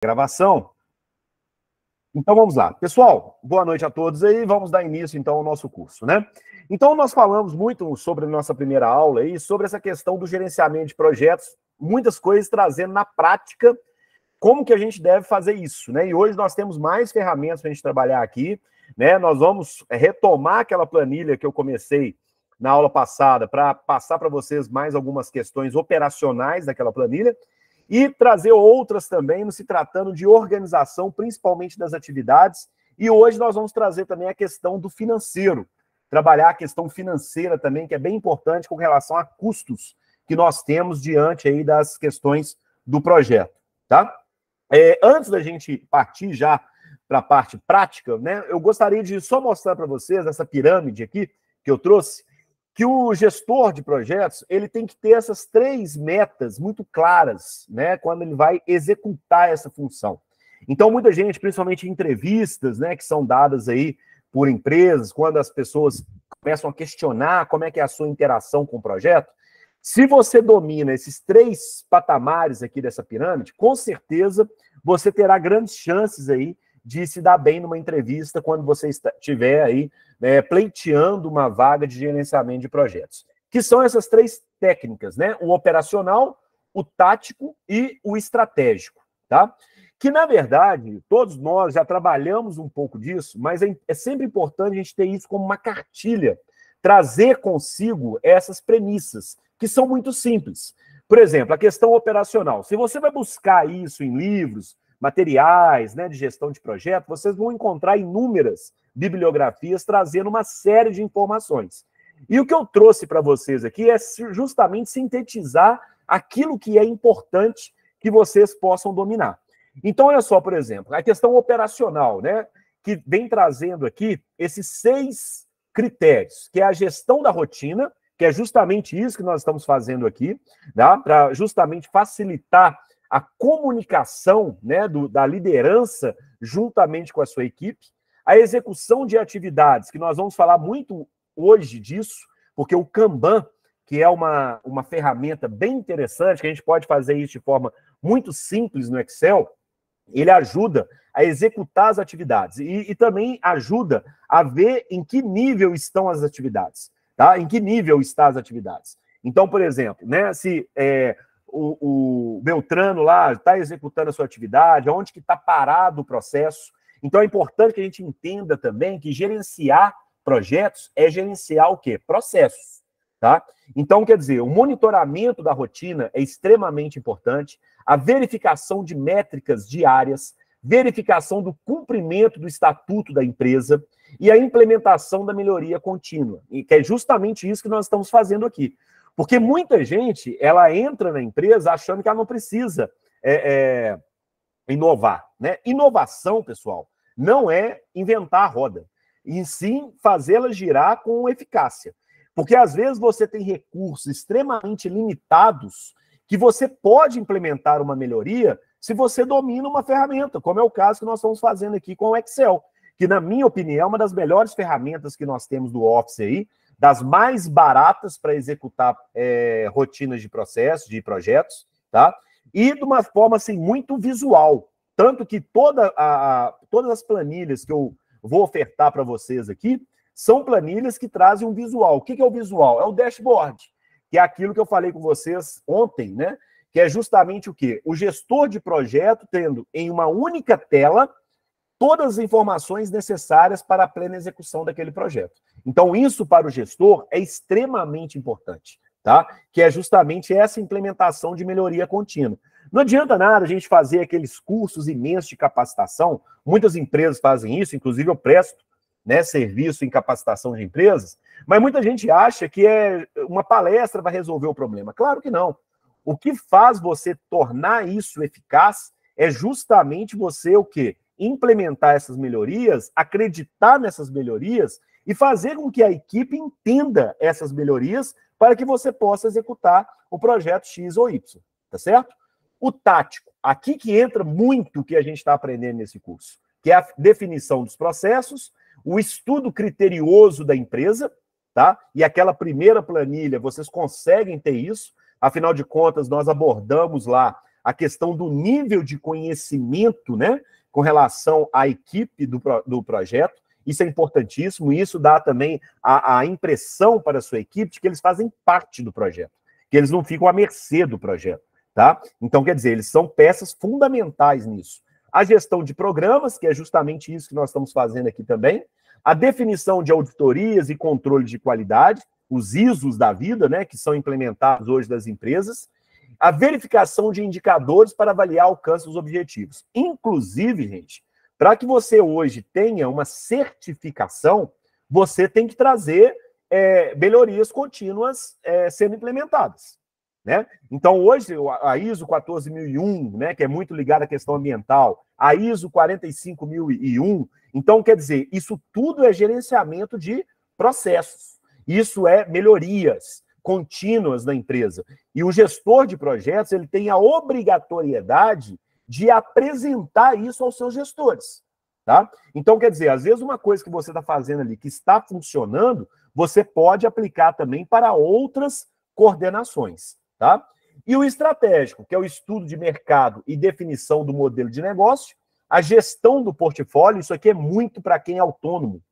Gravação. Então vamos lá. Pessoal, boa noite a todos aí, vamos dar início então ao nosso curso, né? Então nós falamos muito sobre a nossa primeira aula aí, sobre essa questão do gerenciamento de projetos, muitas coisas trazendo na prática como que a gente deve fazer isso, né? E hoje nós temos mais ferramentas para a gente trabalhar aqui, né? Nós vamos retomar aquela planilha que eu comecei na aula passada para passar para vocês mais algumas questões operacionais daquela planilha, e trazer outras também, no se tratando de organização, principalmente das atividades. E hoje nós vamos trazer também a questão do financeiro, trabalhar a questão financeira também, que é bem importante com relação a custos que nós temos diante aí das questões do projeto, tá? Antes da gente partir já para a parte prática, né, eu gostaria de só mostrar para vocês essa pirâmide aqui que eu trouxe, que o gestor de projetos, ele tem que ter essas 3 metas muito claras, né, quando ele vai executar essa função. Então, muita gente, principalmente em entrevistas, né, que são dadas aí por empresas, quando as pessoas começam a questionar como é que é a sua interação com o projeto, se você domina esses 3 patamares aqui dessa pirâmide, com certeza você terá grandes chances aí de se dar bem numa entrevista quando você estiver aí, né, pleiteando uma vaga de gerenciamento de projetos. Que são essas 3 técnicas, né? O operacional, o tático e o estratégico, tá? Que, na verdade, todos nós já trabalhamos um pouco disso, mas é sempre importante a gente ter isso como uma cartilha, trazer consigo essas premissas, que são muito simples. Por exemplo, a questão operacional. Se você vai buscar isso em livros, materiais, né, de gestão de projeto, vocês vão encontrar inúmeras bibliografias trazendo uma série de informações. E o que eu trouxe para vocês aqui é justamente sintetizar aquilo que é importante que vocês possam dominar. Então, olha só, por exemplo, a questão operacional, né, que vem trazendo aqui esses 6 critérios, que é a gestão da rotina, que é justamente isso que nós estamos fazendo aqui, tá? Para justamente facilitar a comunicação, né, da liderança juntamente com a sua equipe, a execução de atividades, que nós vamos falar muito hoje disso, porque o Kanban, que é uma ferramenta bem interessante, que a gente pode fazer isso de forma muito simples no Excel, ele ajuda a executar as atividades e também ajuda a ver em que nível estão as atividades, tá? Em que nível estão as atividades. Então, por exemplo, né, se o Beltrano lá está executando a sua atividade, onde que está parado o processo. Então é importante que a gente entenda também que gerenciar projetos é gerenciar o quê? Processos, tá? Então, quer dizer, o monitoramento da rotina é extremamente importante, a verificação de métricas diárias, verificação do cumprimento do estatuto da empresa e a implementação da melhoria contínua, que é justamente isso que nós estamos fazendo aqui. Porque muita gente, ela entra na empresa achando que ela não precisa inovar, né? Inovação, pessoal, não é inventar a roda, e sim fazê-la girar com eficácia. Porque, às vezes, você tem recursos extremamente limitados que você pode implementar uma melhoria se você domina uma ferramenta, como é o caso que nós estamos fazendo aqui com o Excel, que, na minha opinião, é uma das melhores ferramentas que nós temos do Office aí, das mais baratas para executar rotinas de processos, de projetos, tá? E de uma forma assim, muito visual. Tanto que todas as planilhas que eu vou ofertar para vocês aqui são planilhas que trazem um visual. O que é o visual? É o dashboard, que é aquilo que eu falei com vocês ontem, né? Que é justamente o quê? O gestor de projeto tendo em uma única tela todas as informações necessárias para a plena execução daquele projeto. Então, isso para o gestor é extremamente importante, tá? Que é justamente essa implementação de melhoria contínua. Não adianta nada a gente fazer aqueles cursos imensos de capacitação, muitas empresas fazem isso, inclusive eu presto, né, serviço em capacitação de empresas, mas muita gente acha que uma palestra vai resolver o problema. Claro que não. O que faz você tornar isso eficaz é justamente você o quê? Implementar essas melhorias, acreditar nessas melhorias e fazer com que a equipe entenda essas melhorias para que você possa executar o projeto X ou Y, tá certo? O tático, aqui que entra muito o que a gente está aprendendo nesse curso, que é a definição dos processos, o estudo criterioso da empresa, tá? E aquela primeira planilha, vocês conseguem ter isso, afinal de contas, nós abordamos lá a questão do nível de conhecimento, né, com relação à equipe do projeto. Isso é importantíssimo, e isso dá também a impressão para a sua equipe de que eles fazem parte do projeto, que eles não ficam à mercê do projeto, tá? Então, quer dizer, eles são peças fundamentais nisso. A gestão de programas, que é justamente isso que nós estamos fazendo aqui também, a definição de auditorias e controle de qualidade, os ISOs da vida, né, que são implementados hoje das empresas, a verificação de indicadores para avaliar o alcance dos objetivos. Inclusive, gente, para que você hoje tenha uma certificação, você tem que trazer melhorias contínuas sendo implementadas, né? Então, hoje, a ISO 14001, né, que é muito ligada à questão ambiental, a ISO 45001, então, quer dizer, isso tudo é gerenciamento de processos, isso é melhorias contínuas na empresa. E o gestor de projetos, ele tem a obrigatoriedade de apresentar isso aos seus gestores, tá? Então, quer dizer, às vezes uma coisa que você está fazendo ali que está funcionando, você pode aplicar também para outras coordenações, tá? E o estratégico, que é o estudo de mercado e definição do modelo de negócio, a gestão do portfólio, isso aqui é muito para quem é autônomo,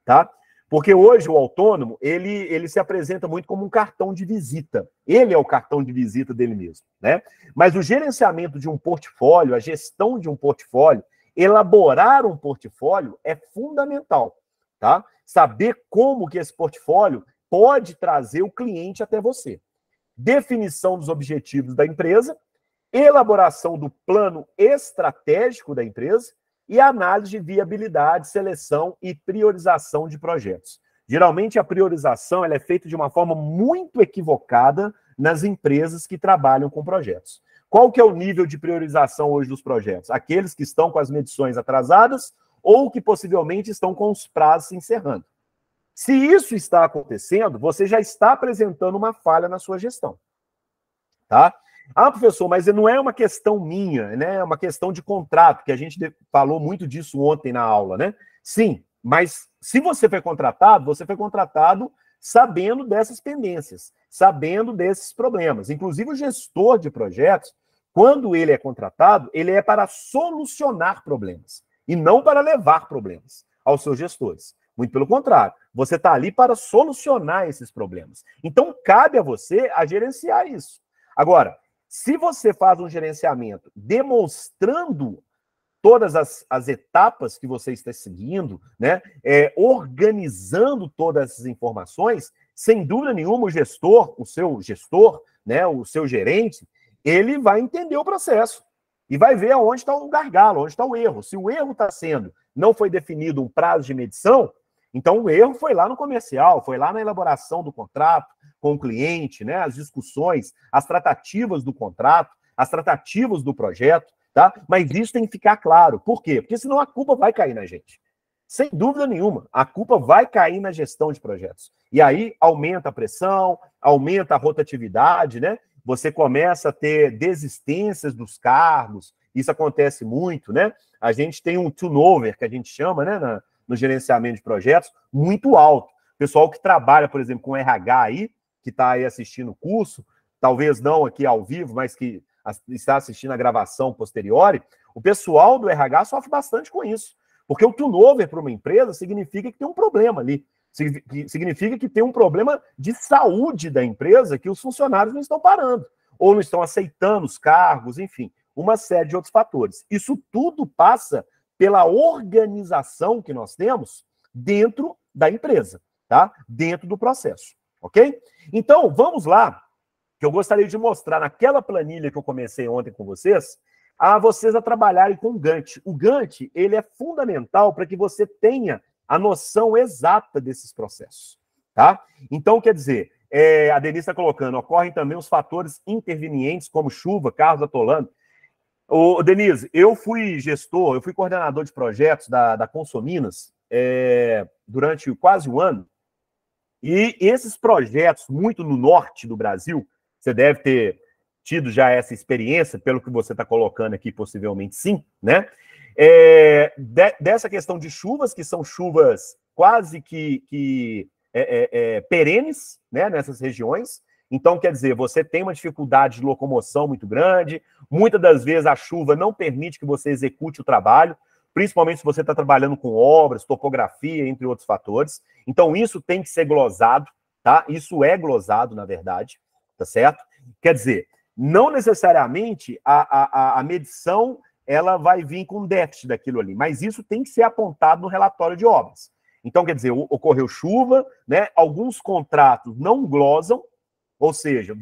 tá? Porque hoje o autônomo, ele se apresenta muito como um cartão de visita. Ele é o cartão de visita dele mesmo, né? Mas o gerenciamento de um portfólio, a gestão de um portfólio, elaborar um portfólio é fundamental, tá? Saber como que esse portfólio pode trazer o cliente até você. Definição dos objetivos da empresa, elaboração do plano estratégico da empresa, e análise de viabilidade, seleção e priorização de projetos. Geralmente, a priorização ela é feita de uma forma muito equivocada nas empresas que trabalham com projetos. Qual que é o nível de priorização hoje dos projetos? Aqueles que estão com as medições atrasadas ou que possivelmente estão com os prazos se encerrando. Se isso está acontecendo, você já está apresentando uma falha na sua gestão, tá? Ah, professor, mas não é uma questão minha, né? É uma questão de contrato, que a gente falou muito disso ontem na aula, né? Sim, mas se você foi contratado sabendo dessas pendências, sabendo desses problemas. Inclusive, o gestor de projetos, quando ele é contratado, ele é para solucionar problemas e não para levar problemas aos seus gestores. Muito pelo contrário, você está ali para solucionar esses problemas. Então, cabe a você a gerenciar isso. Agora, se você faz um gerenciamento demonstrando todas as etapas que você está seguindo, né, organizando todas essas informações, sem dúvida nenhuma, o seu gestor, né, o seu gerente, ele vai entender o processo e vai ver onde está o gargalo, onde está o erro. Se o erro está sendo, não foi definido um prazo de medição, então o erro foi lá no comercial, foi lá na elaboração do contrato, com o cliente, né, as discussões, as tratativas do contrato, as tratativas do projeto, tá? Mas isso tem que ficar claro. Por quê? Porque senão a culpa vai cair na gente. Sem dúvida nenhuma, a culpa vai cair na gestão de projetos. E aí aumenta a pressão, aumenta a rotatividade, né? Você começa a ter desistências dos cargos, isso acontece muito, né? A gente tem um turnover, que a gente chama, né, no gerenciamento de projetos, muito alto. O pessoal que trabalha, por exemplo, com RH aí, que está aí assistindo o curso, talvez não aqui ao vivo, mas que está assistindo a gravação posterior, o pessoal do RH sofre bastante com isso. Porque o turnover para uma empresa significa que tem um problema ali. Significa que tem um problema de saúde da empresa que os funcionários não estão parando, ou não estão aceitando os cargos, enfim, uma série de outros fatores. Isso tudo passa pela organização que nós temos dentro da empresa, tá? Dentro do processo. Ok? Então, vamos lá, que eu gostaria de mostrar naquela planilha que eu comecei ontem com vocês, a vocês a trabalharem com o Gantt. O Gantt, ele é fundamental para que você tenha a noção exata desses processos, tá? Então, quer dizer, a Denise está colocando, ocorrem também os fatores intervenientes, como chuva, carros atolando. Ô, Denise, eu fui gestor, eu fui coordenador de projetos da Consominas durante quase um ano. E esses projetos, muito no norte do Brasil, você deve ter tido já essa experiência, pelo que você está colocando aqui, possivelmente sim, né? Dessa questão de chuvas, que são chuvas quase que perenes, né, nessas regiões. Então, quer dizer, você tem uma dificuldade de locomoção muito grande, muitas das vezes a chuva não permite que você execute o trabalho, principalmente se você está trabalhando com obras, topografia, entre outros fatores. Então, isso tem que ser glosado, tá? Isso é glosado, na verdade, tá certo? Quer dizer, não necessariamente a medição ela vai vir com déficit daquilo ali, mas isso tem que ser apontado no relatório de obras. Então, quer dizer, ocorreu chuva, né? Alguns contratos não glosam, ou seja,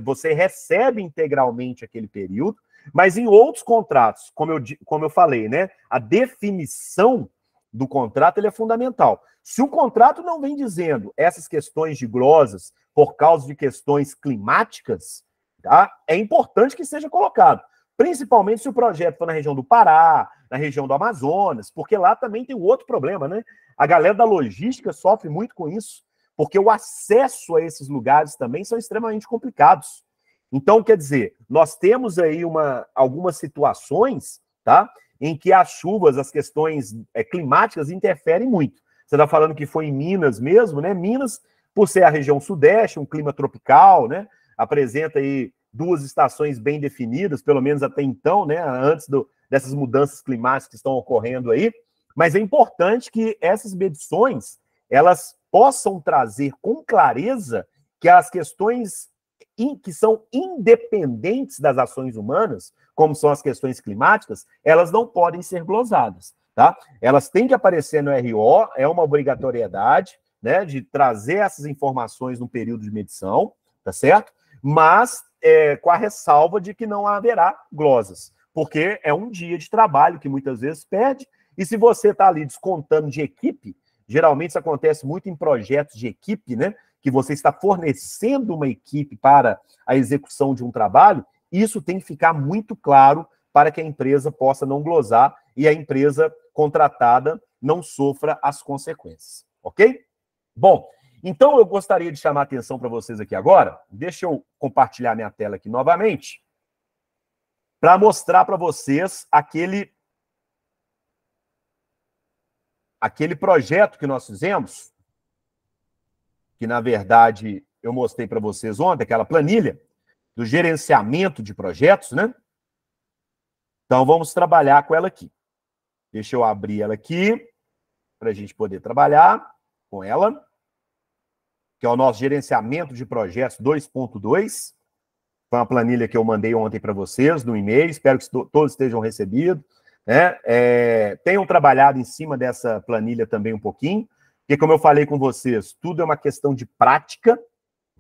você recebe integralmente aquele período, mas em outros contratos, como eu falei, né? A definição do contrato ele é fundamental. Se o contrato não vem dizendo essas questões de glosas por causa de questões climáticas, tá? É importante que seja colocado. Principalmente se o projeto for na região do Pará, na região do Amazonas, porque lá também tem um outro problema, né? A galera da logística sofre muito com isso, porque o acesso a esses lugares também são extremamente complicados. Então, quer dizer, nós temos aí algumas situações, tá? Em que as chuvas, as questões climáticas interferem muito. Você está falando que foi em Minas mesmo, né? Minas, por ser a região sudeste, um clima tropical, né? Apresenta aí 2 estações bem definidas, pelo menos até então, né? Antes dessas mudanças climáticas que estão ocorrendo aí. Mas é importante que essas medições, elas possam trazer com clareza que as questões que são independentes das ações humanas, como são as questões climáticas, elas não podem ser glosadas, tá? Elas têm que aparecer no RO, é uma obrigatoriedade, né, de trazer essas informações no período de medição, tá certo? Mas com a ressalva de que não haverá glosas, porque é um dia de trabalho que muitas vezes perde, e se você está ali descontando de equipe, geralmente isso acontece muito em projetos de equipe, né? Que você está fornecendo uma equipe para a execução de um trabalho, isso tem que ficar muito claro para que a empresa possa não glosar e a empresa contratada não sofra as consequências, ok? Bom, então eu gostaria de chamar a atenção para vocês aqui agora, deixa eu compartilhar minha tela aqui novamente, para mostrar para vocês aquele projeto que nós fizemos, que, na verdade, eu mostrei para vocês ontem, aquela planilha do gerenciamento de projetos, né? Então, vamos trabalhar com ela aqui. Deixa eu abrir ela aqui, para a gente poder trabalhar com ela, que é o nosso gerenciamento de projetos 2.2. Foi uma planilha que eu mandei ontem para vocês, no e-mail, espero que todos estejam recebidos, né? Tenham trabalhado em cima dessa planilha também um pouquinho, porque, como eu falei com vocês, tudo é uma questão de prática,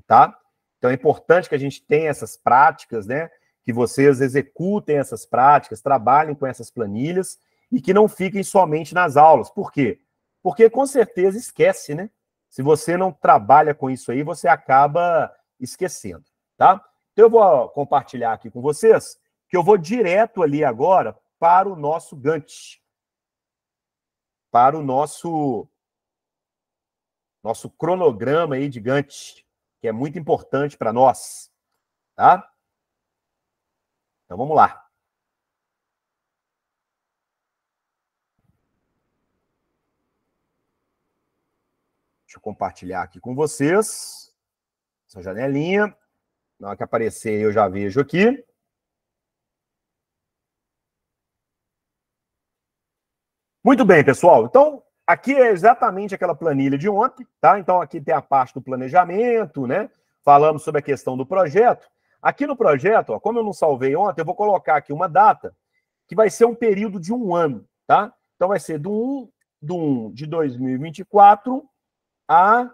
tá? Então, é importante que a gente tenha essas práticas, né? Que vocês executem essas práticas, trabalhem com essas planilhas e que não fiquem somente nas aulas. Por quê? Porque, com certeza, esquece, né? Se você não trabalha com isso aí, você acaba esquecendo, tá? Então, eu vou compartilhar aqui com vocês que eu vou direto ali agora para o nosso Gantt, para o nosso cronograma aí de Gantt, que é muito importante para nós, tá? Então, vamos lá. Deixa eu compartilhar aqui com vocês essa janelinha. Na hora que aparecer, eu já vejo aqui. Muito bem, pessoal. Então, aqui é exatamente aquela planilha de ontem, tá? Então, aqui tem a parte do planejamento, né? Falamos sobre a questão do projeto. Aqui no projeto, ó, como eu não salvei ontem, eu vou colocar aqui uma data que vai ser um período de 1 ano, tá? Então, vai ser do 1 de 2024 a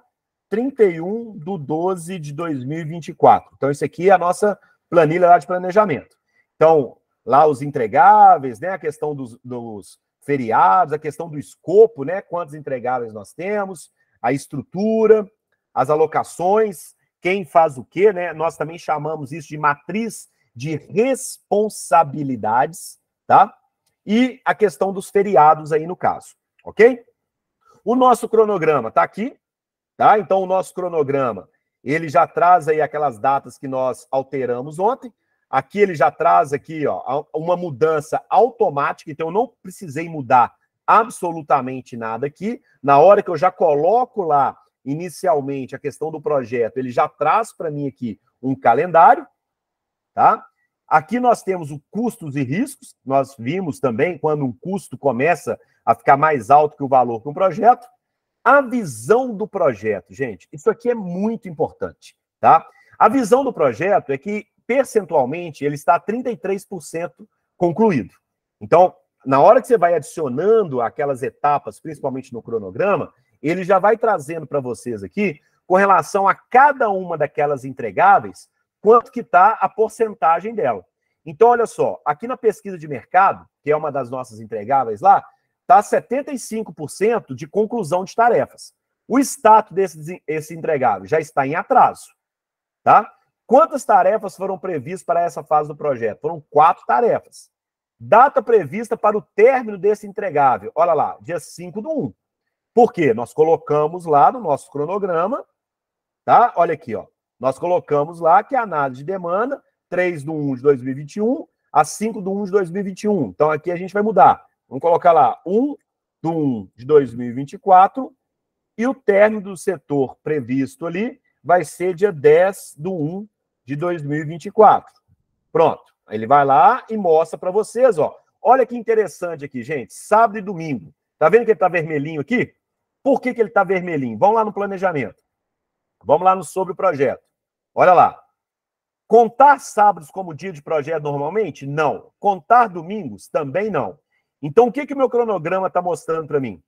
31/12 de 2024. Então, isso aqui é a nossa planilha lá de planejamento. Então, lá os entregáveis, né? A questão dos feriados, a questão do escopo, né? Quantos entregáveis nós temos, a estrutura, as alocações, quem faz o quê, né? Nós também chamamos isso de matriz de responsabilidades, tá? E a questão dos feriados aí no caso, ok? O nosso cronograma tá aqui, tá? Então, o nosso cronograma, ele já traz aí aquelas datas que nós alteramos ontem. Aqui ele já traz aqui, ó, uma mudança automática, então eu não precisei mudar absolutamente nada aqui. Na hora que eu já coloco lá inicialmente a questão do projeto, ele já traz para mim aqui um calendário, tá? Aqui nós temos o custos e riscos, nós vimos também quando um custo começa a ficar mais alto que o valor para um projeto. A visão do projeto, gente, isso aqui é muito importante, tá? A visão do projeto é que, percentualmente, ele está 33% concluído. Então, na hora que você vai adicionando aquelas etapas, principalmente no cronograma, ele já vai trazendo para vocês aqui, com relação a cada uma daquelas entregáveis, quanto que está a porcentagem dela. Então, olha só, aqui na pesquisa de mercado, que é uma das nossas entregáveis lá, está 75% de conclusão de tarefas. O status desse entregável já está em atraso, tá? Quantas tarefas foram previstas para essa fase do projeto? Foram 4 tarefas. Data prevista para o término desse entregável. Olha lá, dia 5/1. Por quê? Nós colocamos lá no nosso cronograma, tá? Olha aqui, ó. Nós colocamos lá que a análise de demanda, 3/1 de 2021 a 5/1 de 2021. Então, aqui a gente vai mudar. Vamos colocar lá 1/1 de 2024 e o término do setor previsto ali vai ser dia 10/1 de 2024. Pronto. Ele vai lá e mostra para vocês, ó. Olha que interessante aqui, gente. Sábado e domingo. Tá vendo que ele tá vermelhinho aqui? Por que ele tá vermelhinho? Vamos lá no planejamento. Vamos lá no sobre o projeto. Olha lá. Contar sábados como dia de projeto normalmente? Não. Contar domingos? Também não. Então, o que o meu cronograma está mostrando para mim?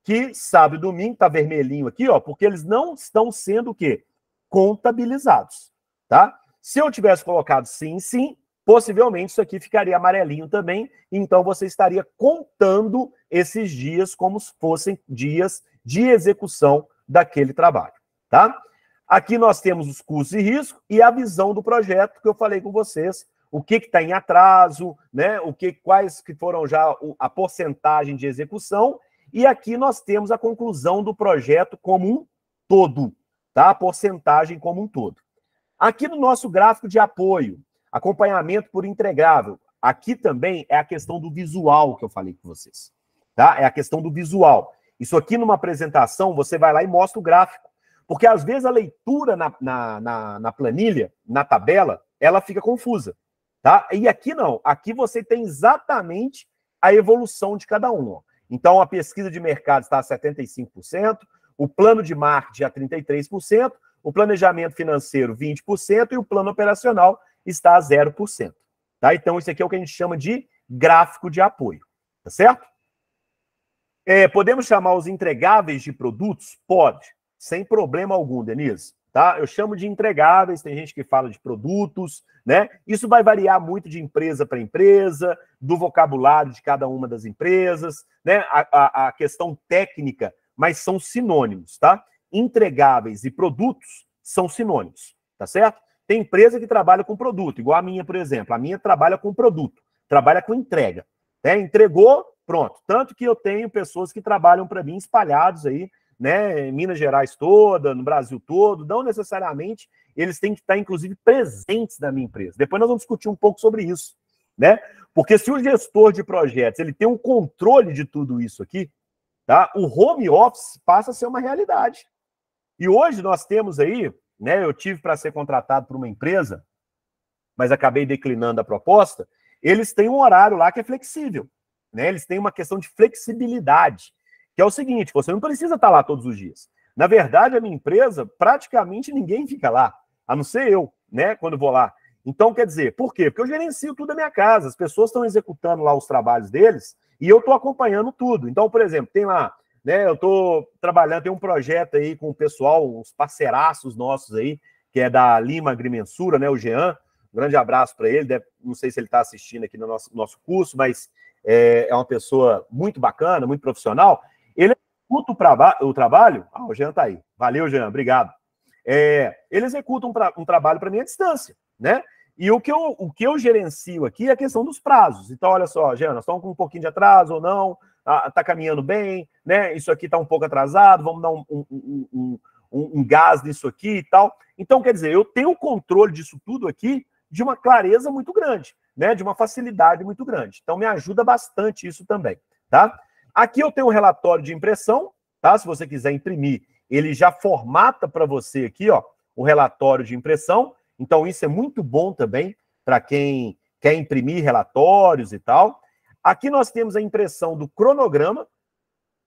Que sábado e domingo está vermelhinho aqui, ó, porque eles não estão sendo o quê? Contabilizados, tá? Se eu tivesse colocado sim, sim, possivelmente isso aqui ficaria amarelinho também, então você estaria contando esses dias como se fossem dias de execução daquele trabalho, tá? Aqui nós temos os custos e riscos e a visão do projeto que eu falei com vocês, o que está em atraso, né? Quais que foram já a porcentagem de execução, e aqui nós temos a conclusão do projeto como um todo, tá? A porcentagem como um todo. Aqui no nosso gráfico de apoio, acompanhamento por entregável, aqui também é a questão do visual que eu falei com vocês, tá? É a questão do visual. Isso aqui numa apresentação, você vai lá e mostra o gráfico, porque às vezes a leitura na planilha, na tabela, ela fica confusa, tá? E aqui não, aqui você tem exatamente a evolução de cada um, ó. Então, a pesquisa de mercado está a 75%, o plano de marketing a 33%, o planejamento financeiro 20% e o plano operacional está a 0%. Tá? Então, isso aqui é o que a gente chama de gráfico de apoio. Tá certo? Podemos chamar os entregáveis de produtos? Pode, sem problema algum, Denise. Tá? Eu chamo de entregáveis, tem gente que fala de produtos, né? Isso vai variar muito de empresa para empresa, do vocabulário de cada uma das empresas, né? A questão técnica, mas são sinônimos, tá? Entregáveis e produtos são sinônimos, tá certo? Tem empresa que trabalha com produto, igual a minha, por exemplo. A minha trabalha com produto, trabalha com entrega. Né? Entregou, pronto. Tanto que eu tenho pessoas que trabalham para mim espalhados aí, né, em Minas Gerais toda, no Brasil todo, não necessariamente eles têm que estar, inclusive, presentes na minha empresa. Depois nós vamos discutir um pouco sobre isso, né? Porque se o gestor de projetos ele tem um controle de tudo isso aqui, tá? O home office passa a ser uma realidade. E hoje nós temos aí, né, eu tive para ser contratado por uma empresa, mas acabei declinando a proposta, eles têm um horário lá que é flexível, né? Eles têm uma questão de flexibilidade, que é o seguinte, você não precisa estar lá todos os dias. Na verdade, a minha empresa, praticamente ninguém fica lá, a não ser eu, né, quando vou lá. Então, quer dizer, por quê? Porque eu gerencio tudo da minha casa, as pessoas estão executando lá os trabalhos deles e eu estou acompanhando tudo. Então, por exemplo, tem lá, né, eu estou trabalhando, tem um projeto aí com o pessoal, uns parceiraços nossos aí, que é da Lima Agrimensura, né, o Jean, um grande abraço para ele, não sei se ele está assistindo aqui no nosso curso, mas é uma pessoa muito bacana, muito profissional. Ele executa o trabalho... Ah, o Jean está aí. Valeu, Jean, obrigado. Ele executa um trabalho para mim à distância, né? E o que eu gerencio aqui é a questão dos prazos. Então, olha só, Jean, nós estamos com um pouquinho de atraso ou não, está caminhando bem, né? Isso aqui está um pouco atrasado, vamos dar um gás nisso aqui e tal. Então, quer dizer, eu tenho o controle disso tudo aqui de uma clareza muito grande, né? De uma facilidade muito grande. Então, me ajuda bastante isso também, tá? Aqui eu tenho um relatório de impressão, tá? Se você quiser imprimir ele já formata para você aqui, ó, o relatório de impressão. Então, isso é muito bom também para quem quer imprimir relatórios e tal. Aqui nós temos a impressão do cronograma.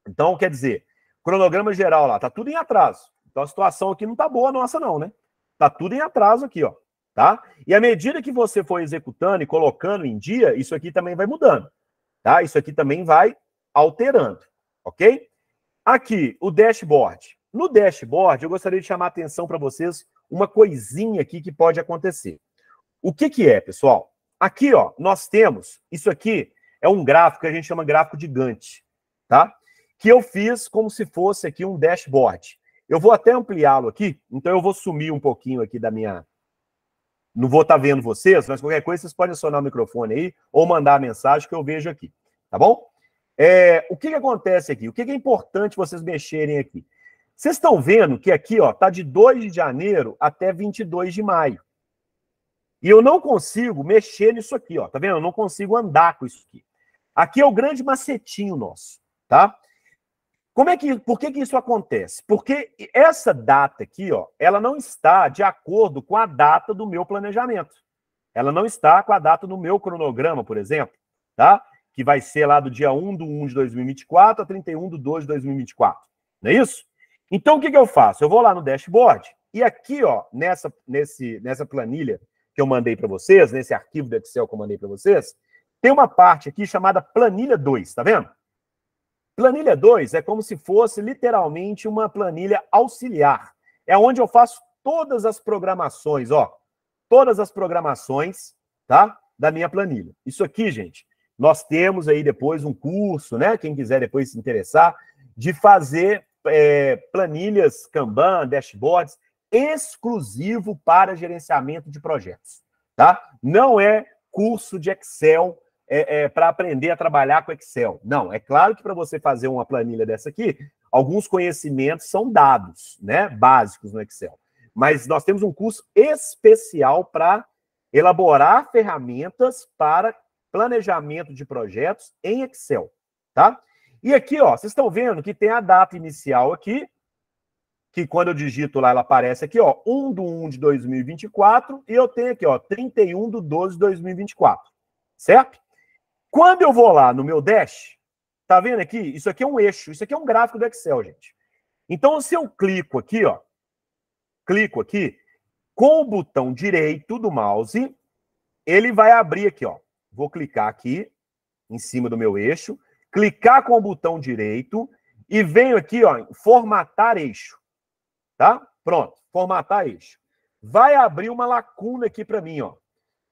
Então, quer dizer, cronograma geral lá, tá tudo em atraso. Então, a situação aqui não tá boa nossa não, né? Tá tudo em atraso aqui, ó, tá? E à medida que você for executando e colocando em dia, isso aqui também vai mudando, tá? Isso aqui também vai alterando, ok? Aqui, o dashboard. No dashboard, eu gostaria de chamar a atenção para vocês uma coisinha aqui que pode acontecer. O que que é, pessoal? Aqui, ó, nós temos, isso aqui é um gráfico que a gente chama gráfico de Gantt, tá? Que eu fiz como se fosse aqui um dashboard. Eu vou até ampliá-lo aqui, então eu vou sumir um pouquinho aqui da minha... Não vou estar vendo vocês, mas qualquer coisa vocês podem acionar o microfone aí ou mandar a mensagem que eu vejo aqui, tá bom? O que que acontece aqui? O que que é importante vocês mexerem aqui? Vocês estão vendo que aqui, ó, tá de 2 de janeiro até 22 de maio. E eu não consigo mexer nisso aqui, ó. Tá vendo? Eu não consigo andar com isso aqui. Aqui é o grande macetinho nosso, tá? Por que que isso acontece? Porque essa data aqui, ó, ela não está de acordo com a data do meu planejamento. Ela não está com a data do meu cronograma, por exemplo, tá? Que vai ser lá do dia 1/1 de 2024 a 31/2 de 2024. Não é isso? Então, o que que eu faço? Eu vou lá no dashboard e aqui, ó, nessa planilha que eu mandei para vocês, nesse arquivo do Excel que eu mandei para vocês, tem uma parte aqui chamada planilha 2, tá vendo? Planilha 2 é como se fosse literalmente uma planilha auxiliar. É onde eu faço todas as programações, ó. Todas as programações, tá? Da minha planilha. Isso aqui, gente, nós temos aí depois um curso, né? Quem quiser depois se interessar, de fazer planilhas Kanban, dashboards, exclusivo para gerenciamento de projetos, tá? Não é curso de Excel para aprender a trabalhar com Excel. Não, é claro que para você fazer uma planilha dessa aqui, alguns conhecimentos são dados, né? Básicos no Excel. Mas nós temos um curso especial para elaborar ferramentas para planejamento de projetos em Excel, tá? E aqui, ó, vocês estão vendo que tem a data inicial aqui, que quando eu digito lá, ela aparece aqui, ó, 1/1 de 2024, e eu tenho aqui, ó, 31/12 de 2024, certo? Quando eu vou lá no meu dash, tá vendo aqui? Isso aqui é um eixo, isso aqui é um gráfico do Excel, gente. Então, se eu clico aqui, ó, com o botão direito do mouse, ele vai abrir aqui, ó. Vou clicar aqui, em cima do meu eixo, clicar com o botão direito e venho aqui, ó, em formatar eixo, tá? Pronto, formatar eixo. Vai abrir uma lacuna aqui para mim, ó.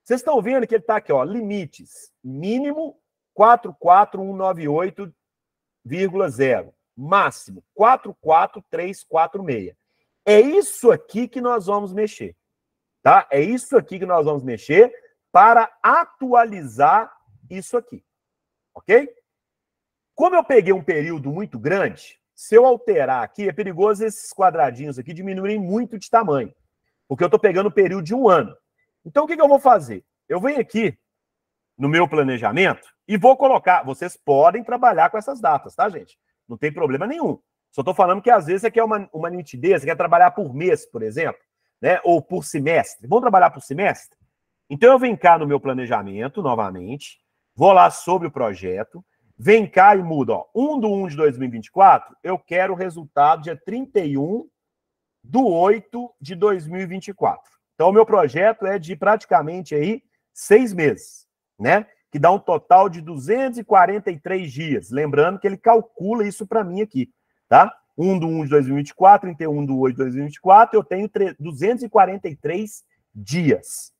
Vocês estão vendo que ele está aqui, ó, limites, mínimo 44198,0, máximo 44346. É isso aqui que nós vamos mexer, tá? É isso aqui que nós vamos mexer para atualizar isso aqui, ok? Como eu peguei um período muito grande, se eu alterar aqui, é perigoso esses quadradinhos aqui diminuírem muito de tamanho, porque eu estou pegando o período de 1 ano. Então, o que que eu vou fazer? Eu venho aqui no meu planejamento e vou colocar... Vocês podem trabalhar com essas datas, tá, gente? Não tem problema nenhum. Só estou falando que, às vezes, você quer uma nitidez, você quer trabalhar por mês, por exemplo, né? Ou por semestre. Vamos trabalhar por semestre? Então, eu venho cá no meu planejamento, novamente, vou lá sobre o projeto, vem cá e mudo, ó, 1/1 de 2024, eu quero o resultado dia 31/8 de 2024. Então, o meu projeto é de praticamente aí 6 meses, né? Que dá um total de 243 dias. Lembrando que ele calcula isso para mim aqui, tá? 1/1 de 2024, 31/8 de 2024, eu tenho 243 dias,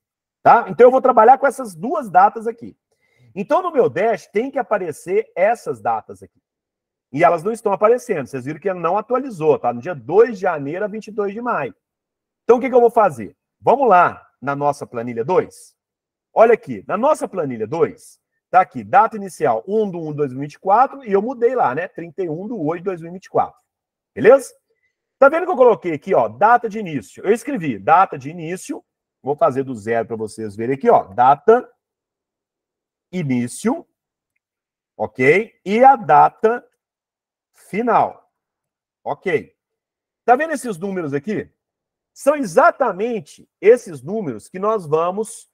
tá? Então, eu vou trabalhar com essas duas datas aqui. Então, no meu dash, tem que aparecer essas datas aqui. E elas não estão aparecendo. Vocês viram que ele não atualizou, tá? No dia 2 de janeiro a 22 de maio. Então, o que que eu vou fazer? Vamos lá na nossa planilha 2? Olha aqui, na nossa planilha 2, tá aqui, data inicial 1/1 de 2024, e eu mudei lá, né? 31/8 de 2024. Beleza? Tá vendo que eu coloquei aqui, ó, data de início? Eu escrevi data de início, vou fazer do zero para vocês verem aqui, ó, data início, ok? E a data final, ok? Tá vendo esses números aqui? São exatamente esses números que nós vamos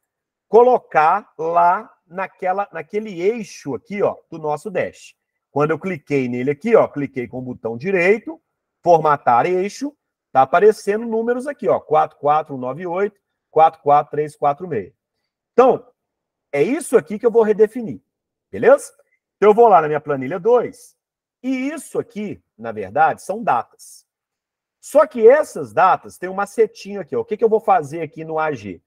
colocar lá naquele eixo aqui, ó, do nosso Dash. Quando eu cliquei nele aqui, ó, cliquei com o botão direito, formatar eixo, tá aparecendo números aqui, ó, 44198, 44346. Então, é isso aqui que eu vou redefinir, beleza? Então, eu vou lá na minha planilha 2, e isso aqui, na verdade, são datas. Só que essas datas têm um macetinho aqui, ó. O que eu vou fazer aqui no AG?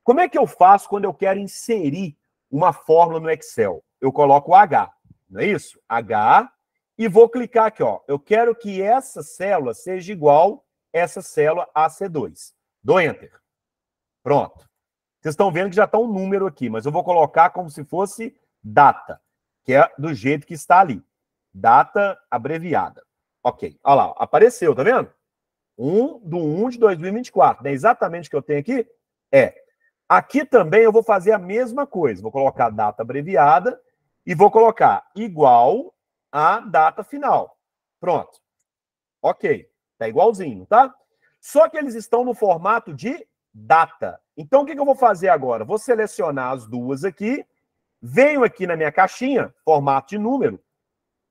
Como é que eu faço quando eu quero inserir uma fórmula no Excel? Eu coloco o H, não é isso? H, e vou clicar aqui, ó. Eu quero que essa célula seja igual essa célula AC2. Dou Enter. Pronto. Vocês estão vendo que já está um número aqui, mas eu vou colocar como se fosse data, que é do jeito que está ali. Data abreviada. Ok. Olha lá, apareceu, tá vendo? 1 de 2024. Não é exatamente o que eu tenho aqui? É. Aqui também eu vou fazer a mesma coisa. Vou colocar data abreviada e vou colocar igual à data final. Pronto. Ok. Tá igualzinho, tá? Só que eles estão no formato de data. Então, o que eu vou fazer agora? Vou selecionar as duas aqui, venho aqui na minha caixinha, formato de número,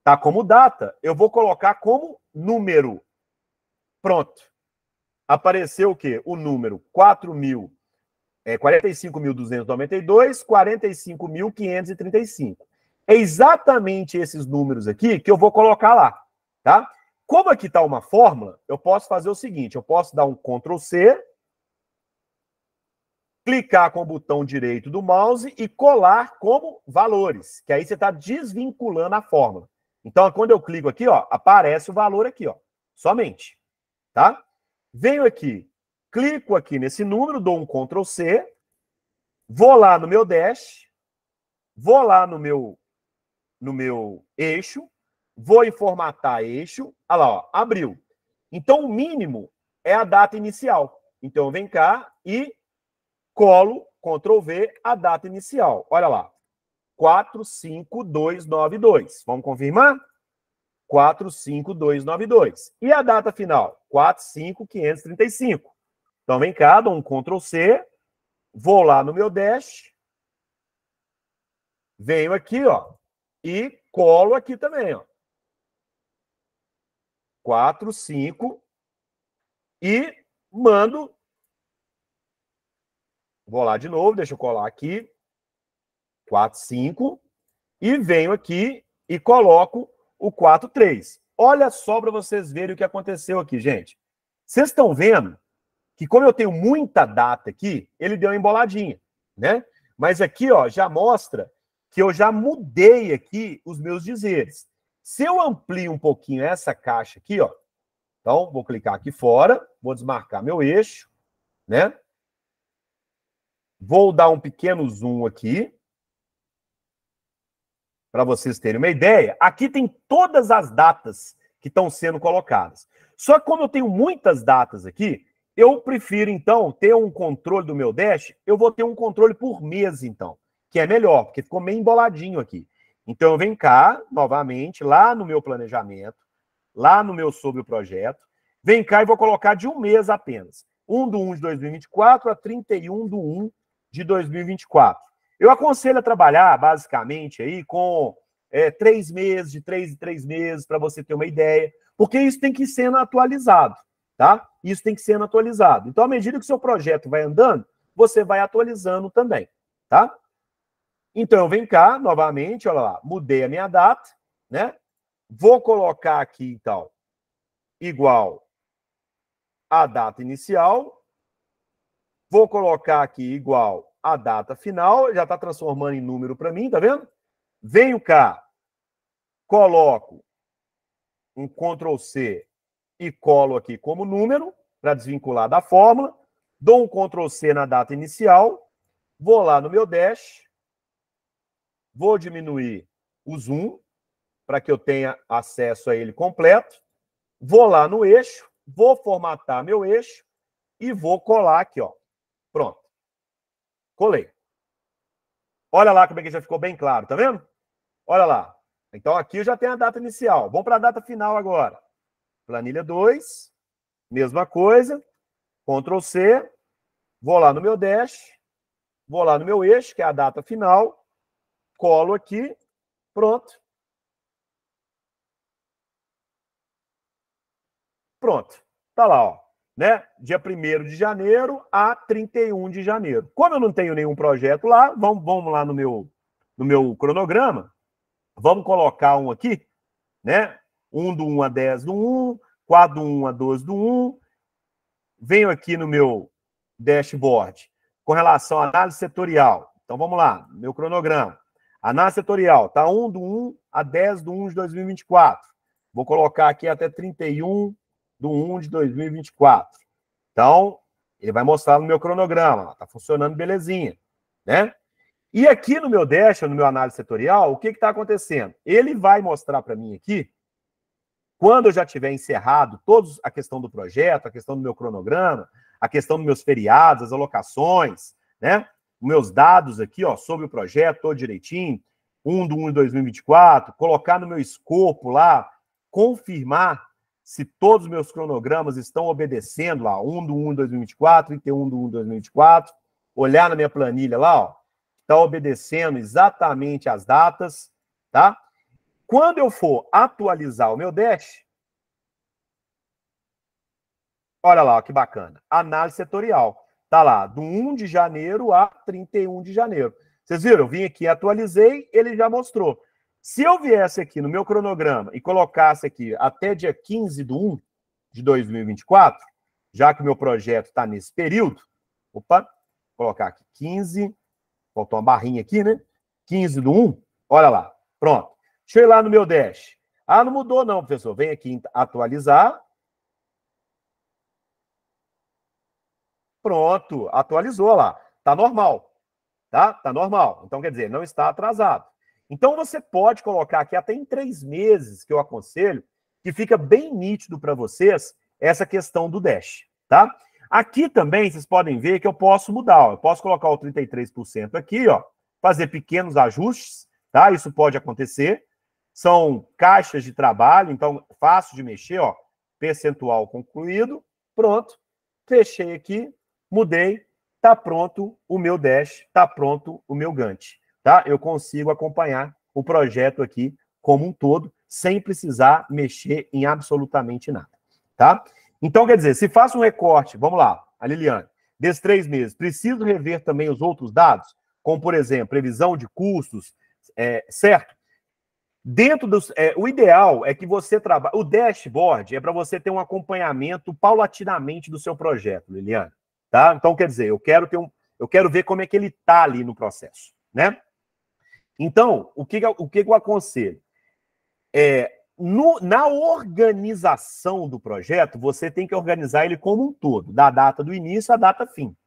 tá como data, eu vou colocar como número. Pronto. Apareceu o quê? O número 45.292, 45.535. É exatamente esses números aqui que eu vou colocar lá, tá? Como aqui está uma fórmula, eu posso fazer o seguinte, eu posso dar um Ctrl C, clicar com o botão direito do mouse e colar como valores, que aí você está desvinculando a fórmula. Então, quando eu clico aqui, ó, aparece o valor aqui, ó, somente, tá? Venho aqui, clico aqui nesse número, dou um Ctrl C, vou lá no meu Dash, vou lá no meu eixo, vou em formatar eixo, olha lá, ó, abriu. Então, o mínimo é a data inicial. Então, vem cá e colo, Ctrl V, a data inicial. Olha lá, 45292. Vamos confirmar? 45292. E a data final? 45535. Então, vem cá, dou um Ctrl C, vou lá no meu Dash, venho aqui, ó, e colo aqui também, ó. 4, 5, e mando. Vou lá de novo, deixa eu colar aqui. 4, 5, e venho aqui e coloco o 4, 3. Olha só para vocês verem o que aconteceu aqui, gente. Vocês estão vendo que, como eu tenho muita data aqui, ele deu uma emboladinha, né? Mas aqui, ó, já mostra que eu já mudei aqui os meus dizeres. Se eu amplio um pouquinho essa caixa aqui, ó, então vou clicar aqui fora, vou desmarcar meu eixo, né? Vou dar um pequeno zoom aqui, para vocês terem uma ideia. Aqui tem todas as datas que estão sendo colocadas. Só que como eu tenho muitas datas aqui, eu prefiro, então, ter um controle do meu Dash, eu vou ter um controle por mês, então, que é melhor, porque ficou meio emboladinho aqui. Então, eu venho cá, novamente, lá no meu planejamento, lá no meu sobre o projeto, vem cá e vou colocar de um mês apenas. 1/1 de 2024 a 31/1 de 2024. Eu aconselho a trabalhar, basicamente, aí com 3 meses, de 3 em 3 meses, para você ter uma ideia, porque isso tem que ir sendo atualizado, tá? Isso tem que ser atualizado. Então, à medida que o seu projeto vai andando, você vai atualizando também, tá? Então, eu venho cá, novamente, olha lá, mudei a minha data, né? Vou colocar aqui, então, igual a data inicial, vou colocar aqui igual a data final, já está transformando em número para mim, tá vendo? Venho cá, coloco um Ctrl C e colo aqui como número, para desvincular da fórmula, dou um Ctrl C na data inicial, vou lá no meu Dash, vou diminuir o zoom, para que eu tenha acesso a ele completo, vou lá no eixo, vou formatar meu eixo e vou colar aqui, ó. Pronto. Colei. Olha lá como é que já ficou bem claro, tá vendo? Olha lá. Então, aqui eu já tenho a data inicial. Vamos para a data final agora. Planilha 2. mesma coisa, Ctrl C, vou lá no meu dash, vou lá no meu eixo, que é a data final, colo aqui, pronto. Pronto, tá lá, ó, né? Dia 1º de janeiro a 31 de janeiro. Como eu não tenho nenhum projeto lá, vamos lá no meu cronograma, vamos colocar um aqui, né? 1 do 1 a 10 do 1, 4 do 1 a 12 do 1. Venho aqui no meu dashboard com relação à análise setorial. Então, vamos lá, meu cronograma. Análise setorial, tá 1 do 1 a 10 do 1 de 2024. Vou colocar aqui até 31 do 1 de 2024. Então, ele vai mostrar no meu cronograma. Tá funcionando belezinha, né? E aqui no meu dash, no meu análise setorial, o que está acontecendo? Ele vai mostrar para mim aqui, quando eu já tiver encerrado toda a questão do projeto, a questão do meu cronograma, a questão dos meus feriados, as alocações, né? Os meus dados aqui, ó, sobre o projeto, todo direitinho, 1 do 1 de 2024, colocar no meu escopo lá, confirmar se todos os meus cronogramas estão obedecendo lá, 1 do 1 de 2024, 31 do 1 de 2024, olhar na minha planilha lá, ó, está obedecendo exatamente as datas, tá? Quando eu for atualizar o meu dash, olha lá, ó, que bacana. Análise setorial. Tá lá, do 1 de janeiro a 31 de janeiro. Vocês viram? Eu vim aqui, atualizei, ele já mostrou. Se eu viesse aqui no meu cronograma e colocasse aqui até dia 15 de 1 de 2024, já que o meu projeto está nesse período, opa, vou colocar aqui 15, faltou uma barrinha aqui, né? 15 do 1, olha lá, pronto. Deixa eu ir lá no meu dash. Ah, não mudou não, professor. Vem aqui em atualizar. Pronto, atualizou lá. Tá normal, tá? Tá normal. Então, quer dizer, não está atrasado. Então, você pode colocar aqui até em 3 meses, que eu aconselho, que fica bem nítido para vocês essa questão do dash, tá? Aqui também, vocês podem ver que eu posso mudar, ó. Eu posso colocar o 33% aqui, ó, fazer pequenos ajustes, tá? Isso pode acontecer. São caixas de trabalho, então fácil de mexer, ó, percentual concluído, pronto, fechei aqui, mudei, tá pronto o meu dash, tá pronto o meu Gantt, tá? Eu consigo acompanhar o projeto aqui como um todo, sem precisar mexer em absolutamente nada, tá? Então, quer dizer, se faço um recorte, vamos lá, a Liliane, desses 3 meses, preciso rever também os outros dados, como, por exemplo, previsão de custos, certo? Dentro dos... o ideal é que você trabalhe... O dashboard é para você ter um acompanhamento paulatinamente do seu projeto, Liliane. Tá? Então, quer dizer, eu quero ver como é que ele está ali no processo, né? Então, o que eu aconselho? Na organização do projeto, você tem que organizar ele como um todo, da data do início à data fim,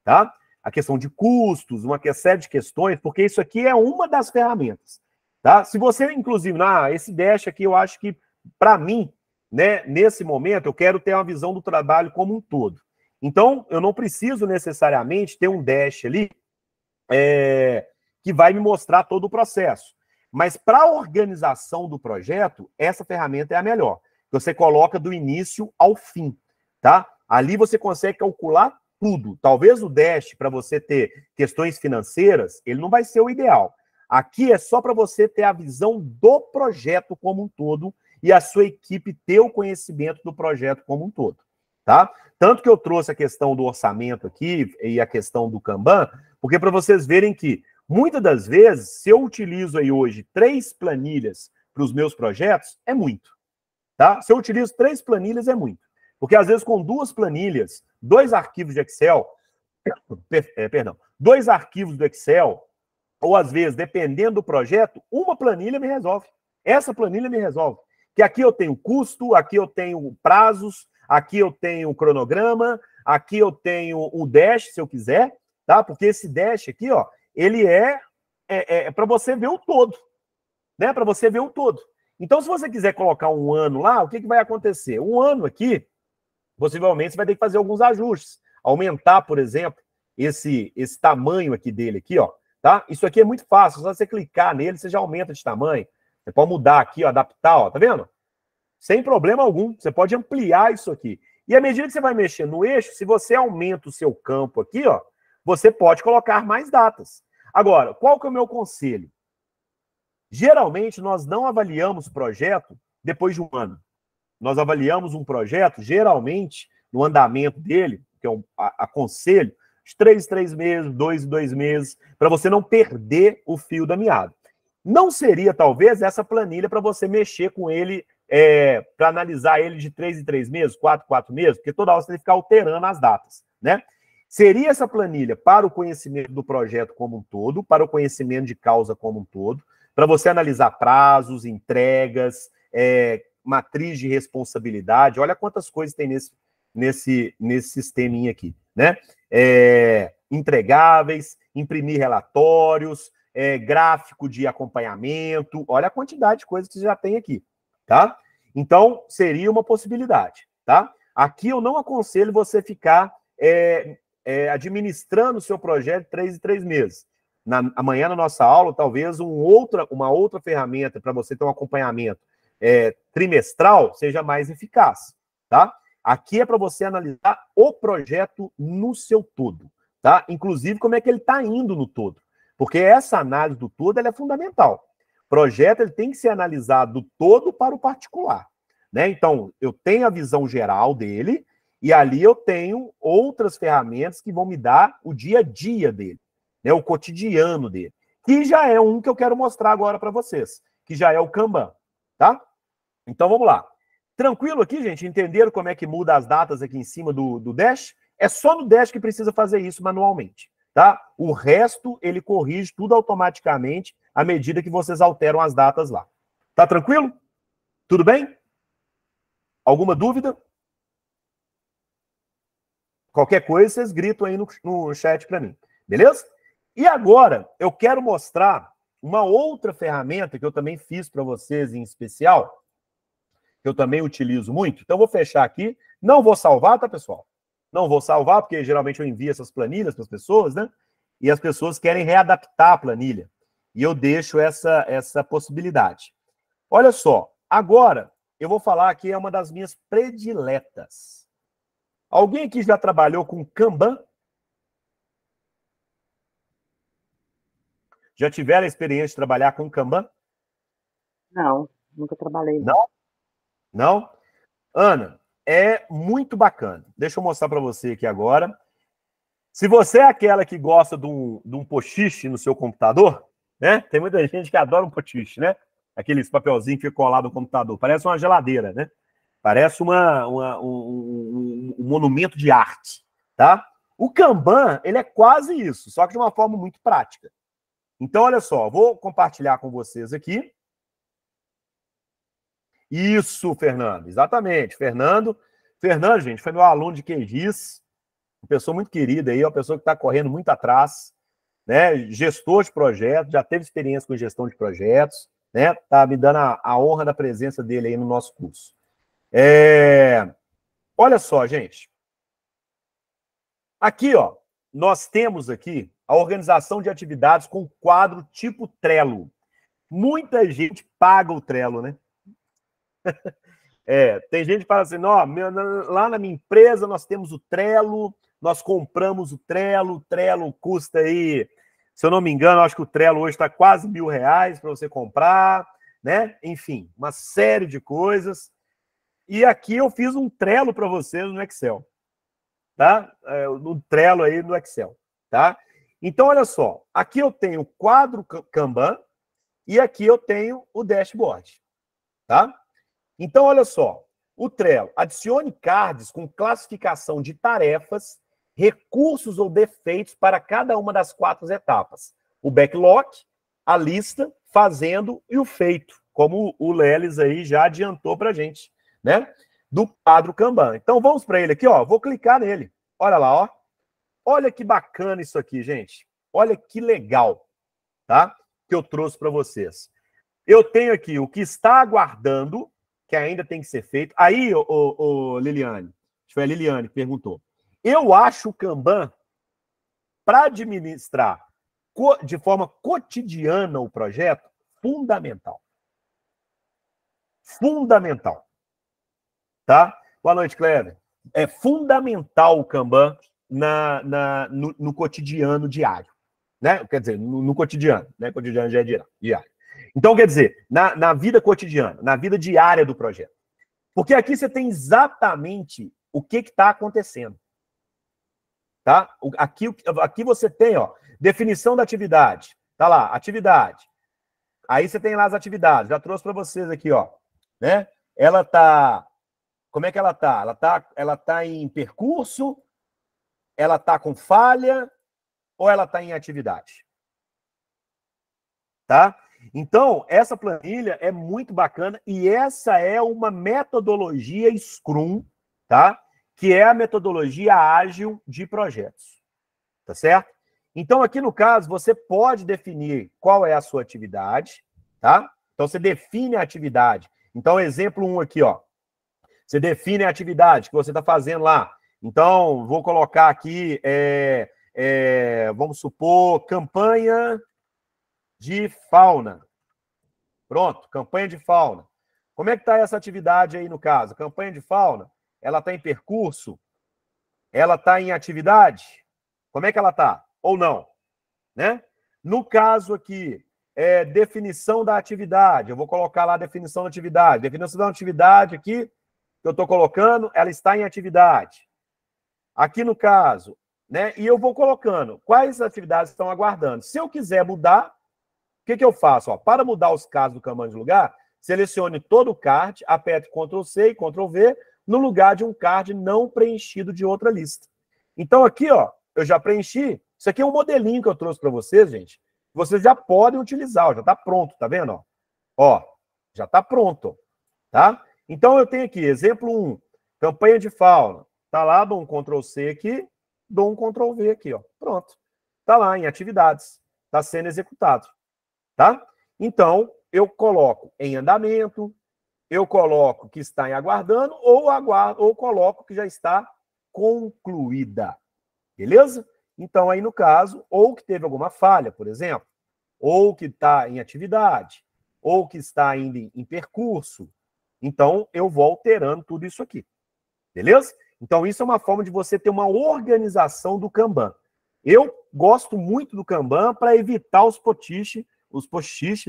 tá? A questão de custos, uma série de questões, porque isso aqui é uma das ferramentas. Tá? Se você, inclusive, esse dash aqui, eu acho que, para mim, né, nesse momento, eu quero ter uma visão do trabalho como um todo. Então, eu não preciso necessariamente ter um dash ali que vai me mostrar todo o processo. Mas para a organização do projeto, essa ferramenta é a melhor. Você coloca do início ao fim, tá? Ali você consegue calcular tudo. Talvez o dash, para você ter questões financeiras, ele não vai ser o ideal. Aqui é só para você ter a visão do projeto como um todo e a sua equipe ter o conhecimento do projeto como um todo, tá? Tanto que eu trouxe a questão do orçamento aqui e a questão do Kanban, porque para vocês verem que, muitas das vezes, se eu utilizo aí hoje 3 planilhas para os meus projetos, é muito, tá? Se eu utilizo 3 planilhas, é muito. Porque, às vezes, com 2 planilhas, 2 arquivos de Excel, 2 arquivos do Excel, ou às vezes, dependendo do projeto, uma planilha me resolve. Essa planilha me resolve. Que aqui eu tenho custo, aqui eu tenho prazos, aqui eu tenho cronograma, aqui eu tenho o dash, se eu quiser, tá? Porque esse dash aqui, ó, ele é para você ver o todo, né? Para você ver o todo. Então, se você quiser colocar um ano lá, o que vai acontecer? Um ano aqui, possivelmente, você vai ter que fazer alguns ajustes. Aumentar, por exemplo, esse tamanho aqui dele aqui, ó. Tá? Isso aqui é muito fácil, só você clicar nele, você já aumenta de tamanho. Você pode mudar aqui, ó, adaptar, ó, tá vendo? Sem problema algum, você pode ampliar isso aqui. E à medida que você vai mexer no eixo, se você aumenta o seu campo aqui, ó, você pode colocar mais datas. Agora, qual que é o meu conselho? Geralmente, nós não avaliamos projeto depois de um ano. Nós avaliamos um projeto, geralmente, no andamento dele, que eu aconselho, de 3 em 3 meses, 2 em 2 meses, para você não perder o fio da meada. Não seria, talvez, essa planilha para você mexer com ele, para analisar ele de 3 em 3 meses, 4 em 4 meses, porque toda hora você tem que ficar alterando as datas, né? Seria essa planilha para o conhecimento do projeto como um todo, para o conhecimento de causa como um todo, para você analisar prazos, entregas, matriz de responsabilidade. Olha quantas coisas tem nesse sisteminha aqui, né? Entregáveis, imprimir relatórios, gráfico de acompanhamento. Olha a quantidade de coisas que você já tem aqui, tá? Então, seria uma possibilidade, tá? Aqui eu não aconselho você ficar administrando o seu projeto de 3 em 3 meses. Amanhã, na nossa aula, talvez uma outra ferramenta para você ter um acompanhamento trimestral seja mais eficaz, tá? Aqui é para você analisar o projeto no seu todo, tá? Inclusive, como é que ele está indo no todo. Porque essa análise do todo ela é fundamental. O projeto ele tem que ser analisado do todo para o particular, né? Então, eu tenho a visão geral dele e ali eu tenho outras ferramentas que vão me dar o dia a dia dele, né? O cotidiano dele, que já é um que eu quero mostrar agora para vocês, que já é o Kanban, tá? Então, vamos lá. Tranquilo aqui, gente? Entenderam como é que muda as datas aqui em cima do Dash? É só no Dash que precisa fazer isso manualmente, tá? O resto, ele corrige tudo automaticamente à medida que vocês alteram as datas lá. Tá tranquilo? Tudo bem? Alguma dúvida? Qualquer coisa, vocês gritam aí no chat para mim, beleza? E agora, eu quero mostrar uma outra ferramenta que eu também fiz para vocês em especial, que eu também utilizo muito. Então, eu vou fechar aqui. Não vou salvar, tá, pessoal? Não vou salvar, porque geralmente eu envio essas planilhas para as pessoas, né? E as pessoas querem readaptar a planilha. E eu deixo essa possibilidade. Olha só, agora eu vou falar aqui, é uma das minhas prediletas. Alguém aqui já trabalhou com Kanban? Já tiveram a experiência de trabalhar com Kanban? Não, nunca trabalhei. Não? Não? Ana, é muito bacana. Deixa eu mostrar para você aqui agora. Se você é aquela que gosta de um post-it no seu computador, né? Tem muita gente que adora um post-it, né? Aqueles papelzinhos que fica colado no computador. Parece uma geladeira, né? Parece um monumento de arte, tá? O Kanban, ele é quase isso, só que de uma forma muito prática. Então, olha só, vou compartilhar com vocês aqui. Isso, Fernando, exatamente. Fernando, gente, foi meu aluno de QGIS, uma pessoa muito querida aí, uma pessoa que está correndo muito atrás, né? Gestor de projetos, já teve experiência com gestão de projetos, né? Tá me dando a honra da presença dele aí no nosso curso. Olha só, gente. Aqui, ó, nós temos aqui a organização de atividades com quadro tipo Trello. Muita gente paga o Trello, né? Tem gente que fala assim, lá na minha empresa nós temos o Trello, nós compramos o Trello custa aí, se eu não me engano, acho que o Trello hoje está quase R$1.000 para você comprar, né? Enfim, uma série de coisas. E aqui eu fiz um Trello para vocês no Excel, tá? No Trello aí no Excel, tá? Então, olha só, aqui eu tenho o quadro Kanban e aqui eu tenho o dashboard, tá? Então, olha só, o Trello, adicione cards com classificação de tarefas, recursos ou defeitos para cada uma das 4 etapas. O backlog, a lista, fazendo e o feito, como o Lelis aí já adiantou para a gente, né? Do quadro Kanban. Então, vamos para ele aqui, ó. Vou clicar nele. Olha lá, ó. Olha que bacana isso aqui, gente. Olha que legal, tá? Que eu trouxe para vocês. Eu tenho aqui o que está aguardando, que ainda tem que ser feito. Aí, Liliane, acho que foi a Liliane que perguntou. Eu acho o Kanban, para administrar de forma cotidiana o projeto, fundamental. Fundamental. Tá? Boa noite, Cleber. é fundamental o Kanban no cotidiano diário, né? Quer dizer, no cotidiano, né? Cotidiano já é diário. Então, quer dizer, na vida cotidiana, na vida diária do projeto. Porque aqui você tem exatamente o que está acontecendo. Tá? Aqui você tem, ó, definição da atividade. Tá lá, atividade. Aí você tem lá as atividades. Já trouxe para vocês aqui, ó, né? Ela tá, como é que ela tá? Ela tá em percurso, ela tá com falha ou ela tá em atividade? Tá? Então, essa planilha é muito bacana e essa é uma metodologia Scrum, tá? Que é a metodologia ágil de projetos. Tá certo? Então, aqui no caso, você pode definir qual é a sua atividade, tá? Então, você define a atividade. Então, exemplo 1 aqui, ó. Você define a atividade que você está fazendo lá. Então, vou colocar aqui, vamos supor, campanha de fauna. Pronto, campanha de fauna. Como é que está essa atividade aí no caso? Campanha de fauna, ela está em percurso? Ela está em atividade? Como é que ela está? Ou não? Né? No caso aqui, definição da atividade. Eu vou colocar lá a definição da atividade. Definição da atividade aqui, que eu estou colocando, ela está em atividade. Aqui no caso, né? E eu vou colocando quais atividades estão aguardando. Se eu quiser mudar, o que eu faço? Ó, para mudar os casos do Kanban de lugar, selecione todo o card, aperte Ctrl+C e Ctrl+V no lugar de um card não preenchido de outra lista. Então aqui, ó, eu já preenchi. Isso aqui é um modelinho que eu trouxe para vocês, gente. Vocês já podem utilizar, ó, já está pronto, tá vendo? Ó, já está pronto, tá? Então eu tenho aqui, exemplo 1, campanha de fauna. Tá lá, dou um Ctrl+C aqui, dou um Ctrl+V aqui, ó. Pronto. Tá lá em atividades, tá sendo executado, tá? Então, eu coloco em andamento, eu coloco que está em aguardando ou coloco que já está concluída. Beleza? Então, aí no caso, ou que teve alguma falha, por exemplo, ou que está em atividade, ou que está ainda em percurso. Então, eu vou alterando tudo isso aqui. Beleza? Então, isso é uma forma de você ter uma organização do Kanban. Eu gosto muito do Kanban para evitar os post-it,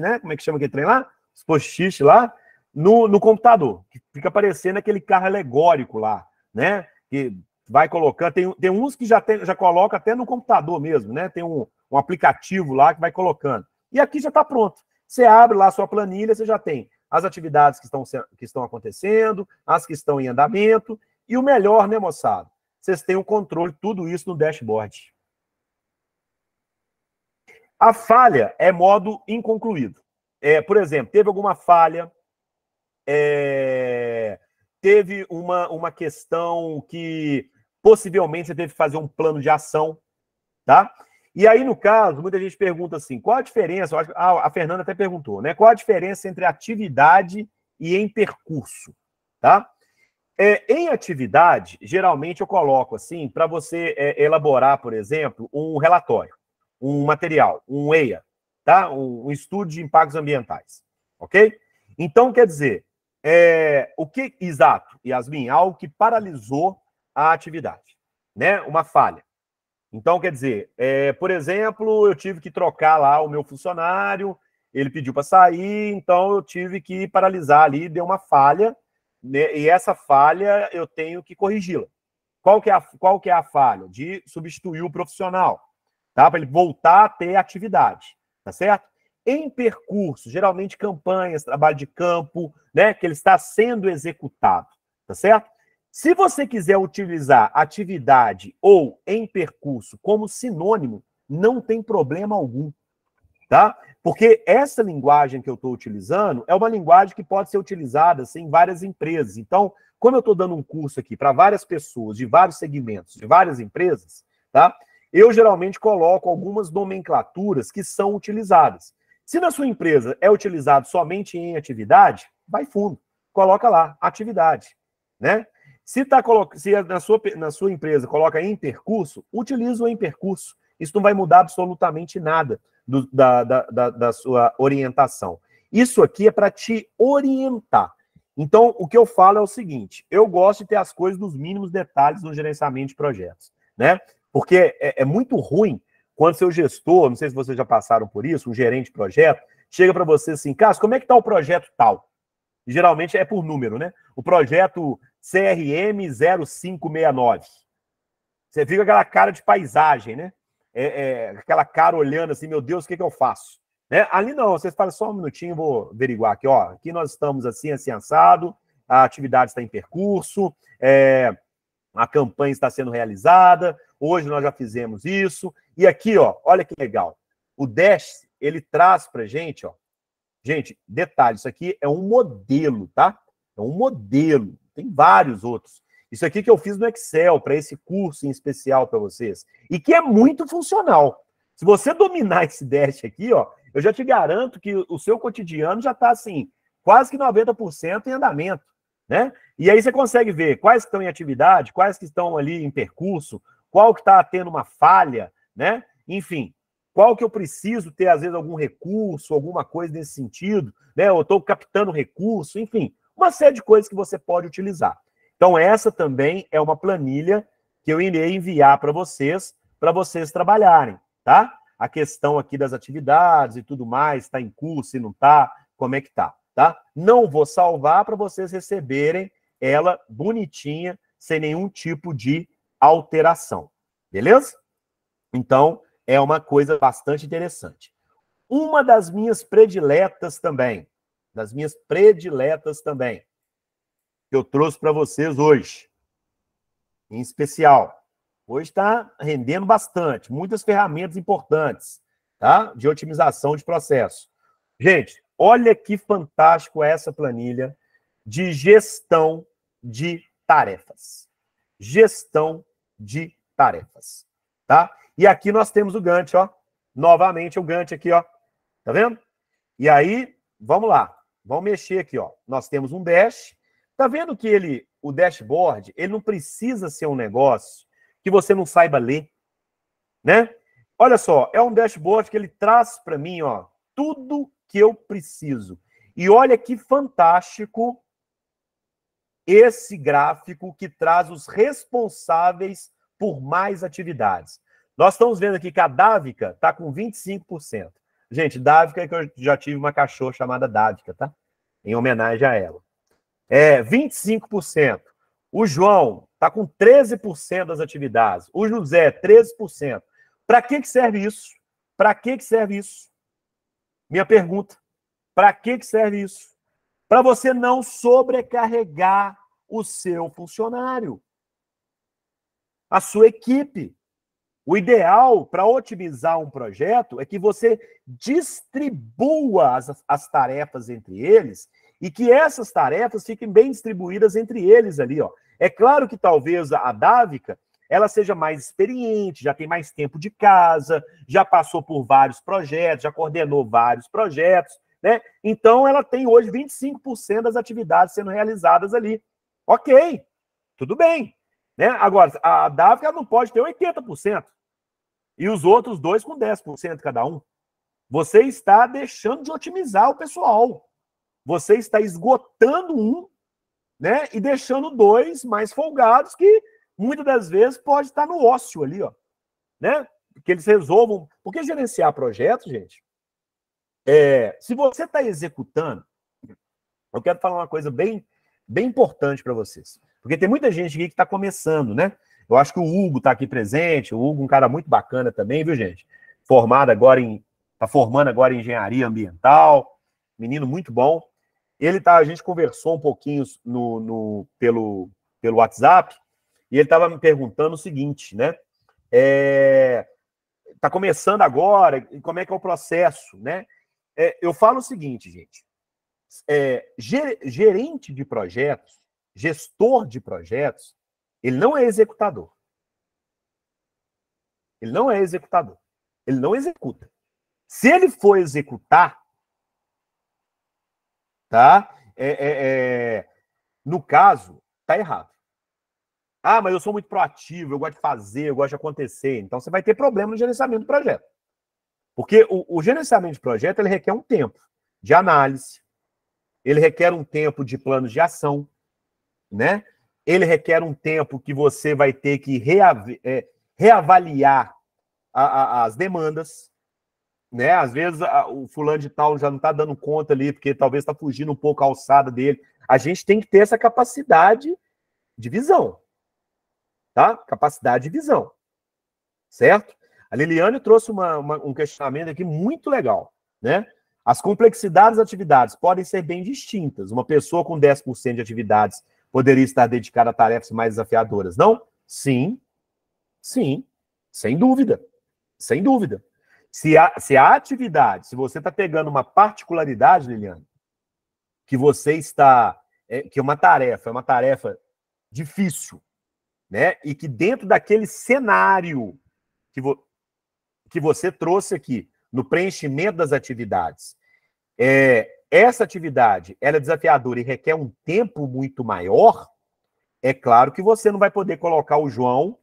né? Como é que chama aquele trem lá? Os post-it lá no computador, que fica parecendo aquele carro alegórico lá, né? Que vai colocando, tem uns que já coloca até no computador mesmo, né? Tem um aplicativo lá que vai colocando. E aqui já está pronto. Você abre lá a sua planilha, você já tem as atividades que estão acontecendo, as que estão em andamento, e o melhor, né, moçada? Vocês têm o controle de tudo isso no dashboard. A falha é modo inconcluído. Por exemplo, teve alguma falha, teve uma questão que possivelmente você teve que fazer um plano de ação, tá? E aí, no caso, muita gente pergunta assim, qual a diferença? A Fernanda até perguntou, né? Qual a diferença entre atividade e em percurso, tá? Em atividade, geralmente eu coloco assim, para você elaborar, por exemplo, um relatório, um material, um EIA, tá? Um estudo de impactos ambientais, ok? Então, quer dizer, exato, Yasmin, algo que paralisou a atividade, né? Uma falha. Então, quer dizer, por exemplo, eu tive que trocar lá o meu funcionário, ele pediu para sair, então eu tive que paralisar ali, deu uma falha, né? E essa falha eu tenho que corrigi-la. Qual que é a falha? De substituir o profissional, tá? Para ele voltar a ter atividade, tá certo? Em percurso, geralmente campanhas, trabalho de campo, né? Que ele está sendo executado, tá certo? Se você quiser utilizar atividade ou em percurso como sinônimo, não tem problema algum, tá? Porque essa linguagem que eu estou utilizando é uma linguagem que pode ser utilizada assim, em várias empresas. Então, como eu estou dando um curso aqui para várias pessoas, de vários segmentos, de várias empresas, tá? Eu geralmente coloco algumas nomenclaturas que são utilizadas. Se na sua empresa é utilizado somente em atividade, vai fundo, coloca lá, atividade, né? Se na sua empresa coloca em percurso, utiliza o em percurso. Isso não vai mudar absolutamente nada da sua orientação. Isso aqui é para te orientar. Então, o que eu falo é o seguinte, eu gosto de ter as coisas nos mínimos detalhes no gerenciamento de projetos, né? Porque é muito ruim quando seu gestor, não sei se vocês já passaram por isso, um gerente de projeto, chega para você assim, Cássio, como é que está o projeto tal? E, geralmente é por número, né? O projeto CRM 0569. Você fica com aquela cara de paisagem, né? Aquela cara olhando assim, meu Deus, o que eu faço? Né? Ali não, vocês falam só um minutinho, vou averiguar aqui, ó. Aqui nós estamos assim, assim, assado, a atividade está em percurso, a campanha está sendo realizada, hoje nós já fizemos isso, e aqui, ó, olha que legal. O Dash, ele traz pra gente, ó, gente, detalhe, isso aqui é um modelo, tá? É um modelo, tem vários outros. Isso aqui que eu fiz no Excel, para esse curso em especial para vocês, e que é muito funcional. Se você dominar esse Dash aqui, ó, eu já te garanto que o seu cotidiano já está, assim, quase que 90% em andamento, né? E aí você consegue ver quais que estão em atividade, quais que estão ali em percurso, qual que está tendo uma falha, né? Enfim, qual que eu preciso ter, às vezes, algum recurso, alguma coisa nesse sentido, né? Eu estou captando recurso, enfim, uma série de coisas que você pode utilizar. Então, essa também é uma planilha que eu irei enviar para vocês trabalharem, tá? A questão aqui das atividades e tudo mais, está em curso, se não está, como é que tá, tá? Não vou salvar para vocês receberem ela bonitinha, sem nenhum tipo de alteração, beleza? Então, é uma coisa bastante interessante. Uma das minhas prediletas também, que eu trouxe para vocês hoje, em especial. Hoje está rendendo bastante, muitas ferramentas importantes, tá? De otimização de processo. Gente, olha que fantástico essa planilha de gestão de tarefas. Gestão de tarefas, tá? E aqui nós temos o Gantt, ó. Novamente o Gantt aqui, ó. Tá vendo? E aí, vamos lá. Vamos mexer aqui, ó. Nós temos um dash. Tá vendo que o dashboard, ele não precisa ser um negócio que você não saiba ler, né? Olha só, é um dashboard que ele traz para mim, ó, tudo que eu preciso. E olha que fantástico esse gráfico que traz os responsáveis por mais atividades. Nós estamos vendo aqui que a Dávica está com 25%. Gente, Dávica é que eu já tive uma cachorra chamada Dávica, tá? Em homenagem a ela. 25%. O João está com 13% das atividades. O José, 13%. Para que serve isso? Para que serve isso? Minha pergunta. Para que serve isso? Para você não sobrecarregar o seu funcionário, a sua equipe. O ideal para otimizar um projeto é que você distribua as tarefas entre eles e que essas tarefas fiquem bem distribuídas entre eles ali, ó. É claro que talvez a Dávica, ela seja mais experiente, já tem mais tempo de casa, já passou por vários projetos, já coordenou vários projetos, né? Então, ela tem hoje 25% das atividades sendo realizadas ali. Ok, tudo bem. Né? Agora, a Dávica não pode ter 80%. E os outros dois com 10% cada um. Você está deixando de otimizar o pessoal. Você está esgotando um, né? E deixando dois mais folgados que muitas das vezes pode estar no ócio ali, ó. Né? Que eles resolvam. Porque gerenciar projetos, gente, se você está executando, eu quero falar uma coisa bem importante para vocês. Porque tem muita gente aqui que está começando, né? Eu acho que o Hugo está aqui presente, o Hugo, um cara muito bacana também, viu, gente? Está formando agora em engenharia ambiental, menino muito bom. A gente conversou um pouquinho pelo WhatsApp, e ele estava me perguntando o seguinte, né? Está começando agora, e como é que é o processo, né? Eu falo o seguinte, gente. Gerente de projetos, gestor de projetos, ele não é executador. Ele não é executador. Ele não executa. Se ele for executar, tá? No caso, tá errado. Ah, mas eu sou muito proativo, eu gosto de fazer, eu gosto de acontecer. Então, você vai ter problema no gerenciamento do projeto. Porque o gerenciamento de projeto, ele requer um tempo de análise. ele requer um tempo de plano de ação, né? Ele requer um tempo que você vai ter que reavaliar as demandas, né? Às vezes o fulano de tal já não está dando conta ali, porque talvez está fugindo um pouco a alçada dele. A gente tem que ter essa capacidade de visão, tá? Capacidade de visão, certo? A Liliane trouxe um questionamento aqui muito legal, né? As complexidades das atividades podem ser bem distintas. Uma pessoa com 10% de atividades poderia estar dedicada a tarefas mais desafiadoras, não? Sim, sim, sem dúvida, sem dúvida. Se a atividade, se você está pegando uma particularidade, Liliane, que você está, que é uma tarefa difícil, né? E que dentro daquele cenário que você trouxe aqui, no preenchimento das atividades, essa atividade ela é desafiadora e requer um tempo muito maior, é claro que você não vai poder colocar o João,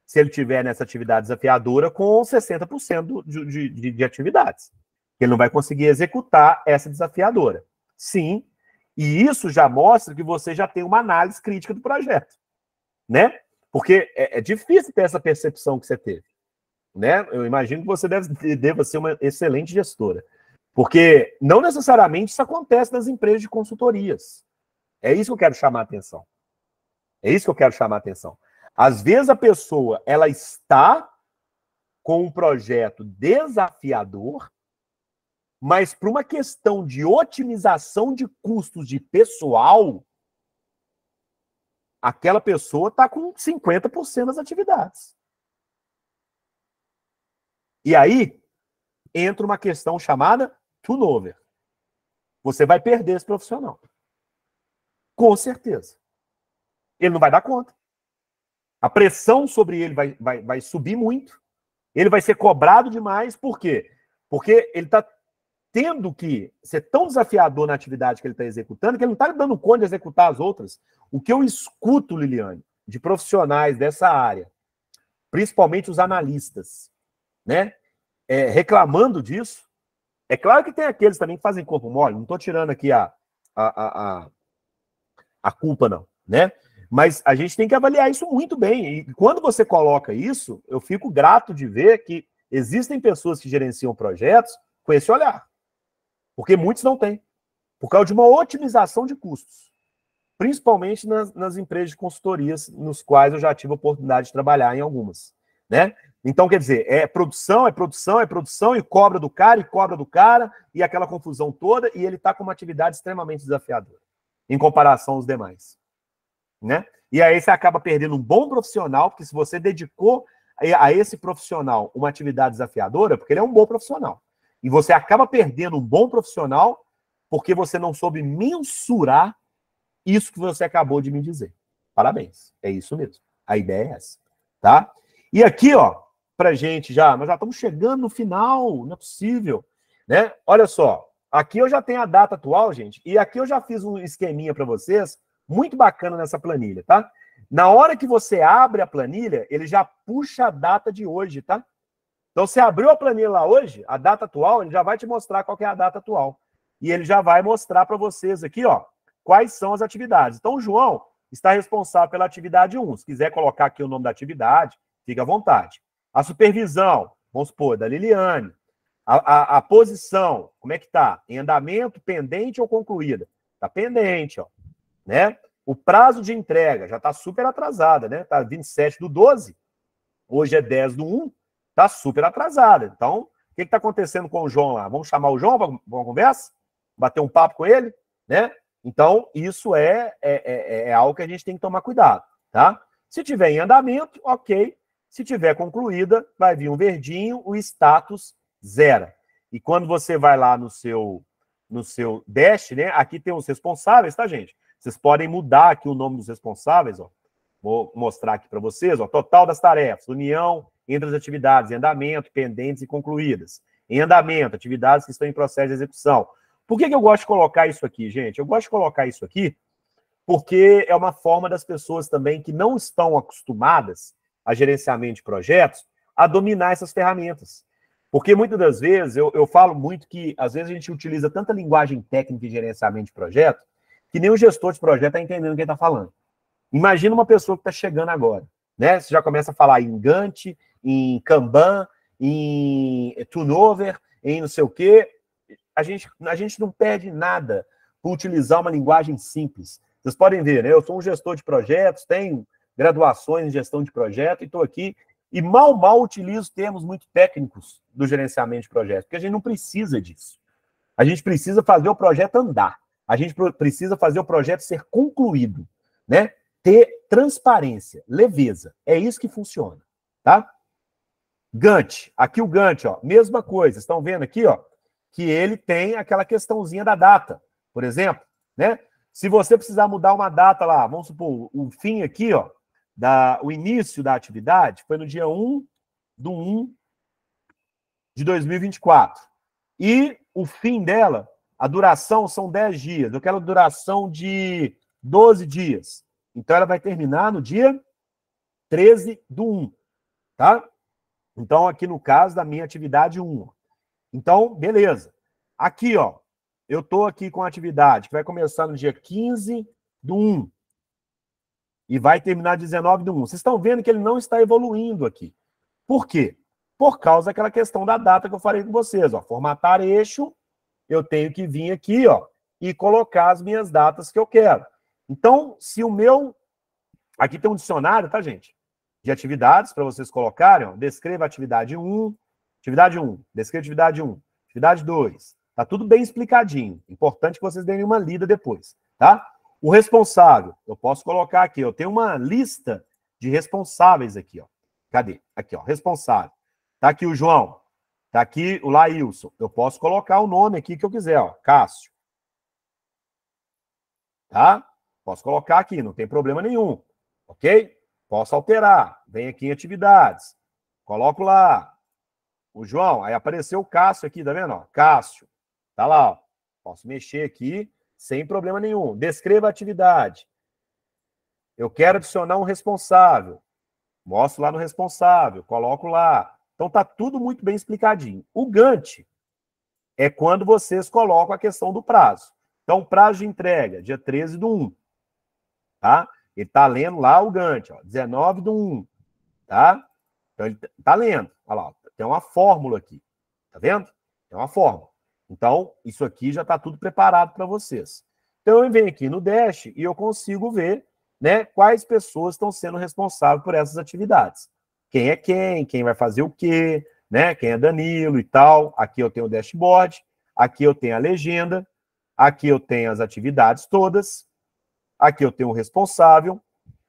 se ele tiver nessa atividade desafiadora, com 60% de atividades. Ele não vai conseguir executar essa desafiadora. Sim, e isso já mostra que você já tem uma análise crítica do projeto, né? Porque é difícil ter essa percepção que você teve, né? Eu imagino que você deva ser uma excelente gestora. Porque não necessariamente isso acontece nas empresas de consultorias. É isso que eu quero chamar a atenção. É isso que eu quero chamar a atenção. Às vezes a pessoa, ela está com um projeto desafiador, mas por uma questão de otimização de custos de pessoal, aquela pessoa está com 50% das atividades. E aí entra uma questão chamada turnover. Você vai perder esse profissional. Com certeza. Ele não vai dar conta. A pressão sobre ele vai subir muito. Ele vai ser cobrado demais. Por quê? Porque ele está tendo que ser tão desafiador na atividade que ele está executando que ele não está dando conta de executar as outras. O que eu escuto, Liliane, de profissionais dessa área, principalmente os analistas, né, reclamando disso. É claro que tem aqueles também que fazem corpo mole, não estou tirando aqui a culpa, não, né? Mas a gente tem que avaliar isso muito bem. E quando você coloca isso, eu fico grato de ver que existem pessoas que gerenciam projetos com esse olhar. Porque muitos não têm. Por causa de uma otimização de custos. Principalmente nas empresas de consultorias, nos quais eu já tive a oportunidade de trabalhar em algumas, né? Então, quer dizer, é produção, e cobra do cara, e aquela confusão toda, e ele está com uma atividade extremamente desafiadora, em comparação aos demais, né? E aí você acaba perdendo um bom profissional, porque se você dedicou a esse profissional uma atividade desafiadora, porque ele é um bom profissional, e você acaba perdendo um bom profissional porque você não soube mensurar isso que você acabou de me dizer. Parabéns, é isso mesmo. A ideia é essa, tá? E aqui, ó, pra gente nós já estamos chegando no final, não é possível, né? Olha só, aqui eu já tenho a data atual, gente, e aqui eu já fiz um esqueminha para vocês, muito bacana nessa planilha, tá? Na hora que você abre a planilha, ele já puxa a data de hoje, tá? Então, você abriu a planilha lá hoje, a data atual, ele já vai te mostrar qual que é a data atual. E ele já vai mostrar para vocês aqui, ó, quais são as atividades. Então, o João está responsável pela atividade 1. Se quiser colocar aqui o nome da atividade, fica à vontade. A supervisão, vamos supor, da Liliane. A posição, como é que está? Em andamento, pendente ou concluída? Está pendente, ó, né? O prazo de entrega já está super atrasada, né? Está 27/12, hoje é 10/1, está super atrasada. Então, o que está acontecendo com o João lá? Vamos chamar o João para uma conversa? Bater um papo com ele, né? Então, isso é algo que a gente tem que tomar cuidado, tá? Se tiver em andamento, ok. Se tiver concluída, vai vir um verdinho, o status 0. E quando você vai lá no seu dash, né? Aqui tem os responsáveis, tá, gente? Vocês podem mudar aqui o nome dos responsáveis, ó. Vou mostrar aqui para vocês, ó. Total das tarefas, união entre as atividades em andamento, pendentes e concluídas. Em andamento, atividades que estão em processo de execução. Por que eu gosto de colocar isso aqui, gente? Eu gosto de colocar isso aqui porque é uma forma das pessoas também que não estão acostumadas a gerenciamento de projetos a dominar essas ferramentas. Porque muitas das vezes, eu falo muito que, às vezes, a gente utiliza tanta linguagem técnica e gerenciamento de projeto, que nem o gestor de projeto está entendendo o que ele está falando. Imagina uma pessoa que está chegando agora, né? Você já começa a falar em Gantt, em Kanban, em turnover, em não sei o quê. A gente não perde nada por utilizar uma linguagem simples. Vocês podem ver, né? Eu sou um gestor de projetos, tenho graduações em gestão de projeto e estou aqui e mal utilizo termos muito técnicos do gerenciamento de projetos, porque a gente não precisa disso. A gente precisa fazer o projeto andar. A gente precisa fazer o projeto ser concluído, né? Ter transparência, leveza. É isso que funciona, tá? Gantt. Aqui o Gantt, ó, mesma coisa. Estão vendo aqui, ó, que ele tem aquela questãozinha da data, por exemplo, né? Se você precisar mudar uma data lá, vamos supor, o fim aqui, ó, o início da atividade foi no dia 1/1 de 2024. E o fim dela, a duração são 10 dias. Eu quero a duração de 12 dias. Então, ela vai terminar no dia 13/1, tá? Então, aqui no caso da minha atividade 1. Então, beleza. Aqui, ó, eu estou aqui com a atividade que vai começar no dia 15/1 e vai terminar 19/1. Vocês estão vendo que ele não está evoluindo aqui. Por quê? Por causa daquela questão da data que eu falei com vocês. Ó, formatar eixo, eu tenho que vir aqui, ó, e colocar as minhas datas que eu quero. Então, se o meu... Aqui tem um dicionário, tá, gente? De atividades, para vocês colocarem, ó, descreva atividade 1, descreva atividade 1, atividade 2. Tá tudo bem explicadinho. Importante que vocês deem uma lida depois, tá? O responsável, eu posso colocar aqui, eu tenho uma lista de responsáveis aqui, ó. Cadê? Aqui, ó, responsável. Tá aqui o João, tá aqui o Laílson. Eu posso colocar o nome aqui que eu quiser, ó, Cássio. Tá? Posso colocar aqui, não tem problema nenhum. Ok? Posso alterar. Vem aqui em atividades. Coloco lá o João. Aí apareceu o Cássio aqui, tá vendo? Ó, Cássio. Tá lá, ó. Posso mexer aqui sem problema nenhum. Descreva a atividade. Eu quero adicionar um responsável. Mostro lá no responsável. Coloco lá. Então tá tudo muito bem explicadinho. O Gantt é quando vocês colocam a questão do prazo. Então, prazo de entrega, dia 13/1. Tá? Ele está lendo lá o Gantt, ó, 19/1, tá? Então, ele está lendo. Olha lá, tem uma fórmula aqui. Tá vendo? Tem uma fórmula. Então, isso aqui já está tudo preparado para vocês. Então, eu venho aqui no Dash e eu consigo ver, né, quais pessoas estão sendo responsáveis por essas atividades. Quem é quem vai fazer o quê, né? Quem é Danilo e tal. Aqui eu tenho o dashboard, aqui eu tenho a legenda, aqui eu tenho as atividades todas, aqui eu tenho o responsável,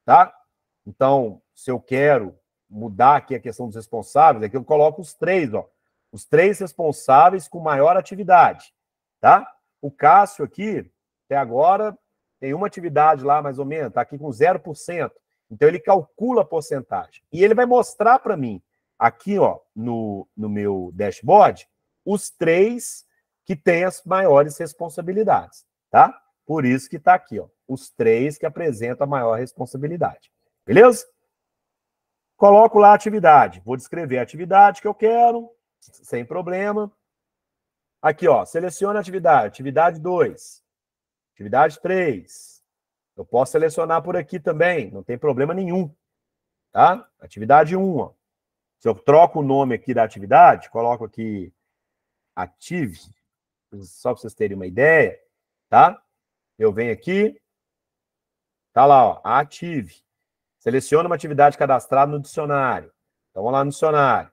tá? Então, se eu quero mudar aqui a questão dos responsáveis, aqui eu coloco os três, ó. Os três responsáveis com maior atividade, tá? O Cássio aqui, até agora, tem uma atividade lá, mais ou menos, tá aqui com 0%. Então, ele calcula a porcentagem. E ele vai mostrar para mim, aqui, ó, no meu dashboard, os três que têm as maiores responsabilidades, tá? Por isso que está aqui, ó, os três que apresentam a maior responsabilidade. Beleza? Coloco lá a atividade. Vou descrever a atividade que eu quero, sem problema. Aqui, ó, seleciona a atividade. Atividade 2. Atividade 3. Eu posso selecionar por aqui também, não tem problema nenhum. Tá? Atividade 1, ó. Se eu troco o nome aqui da atividade, coloco aqui Ative, só para vocês terem uma ideia, tá? Eu venho aqui, tá lá, ó, Ative. Seleciona uma atividade cadastrada no dicionário. Então, vamos lá no dicionário.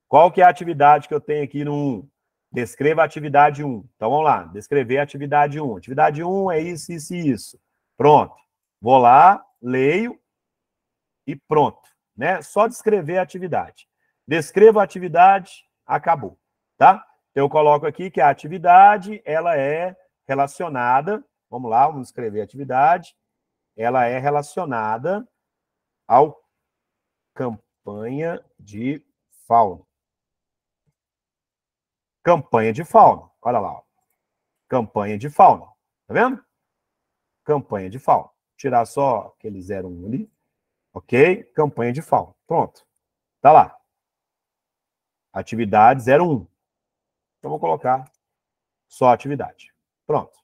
Qual que é a atividade que eu tenho aqui no 1? Descreva a atividade 1. Então, vamos lá. Descrever a atividade 1. Atividade 1 é isso, isso e isso. Pronto. Vou lá, leio e pronto. Né? Só descrever a atividade. Descreva a atividade, acabou. Tá? Então, eu coloco aqui que a atividade, ela é relacionada, vamos lá, vamos escrever a atividade, ela é relacionada ao campanha de fauna. Campanha de fauna. Olha lá. Ó. Campanha de fauna. Tá vendo? Campanha de fauna. Tirar só aquele 01 ali. Ok? Campanha de fauna. Pronto. Tá lá. atividade 01. Então, vou colocar só atividade. Pronto.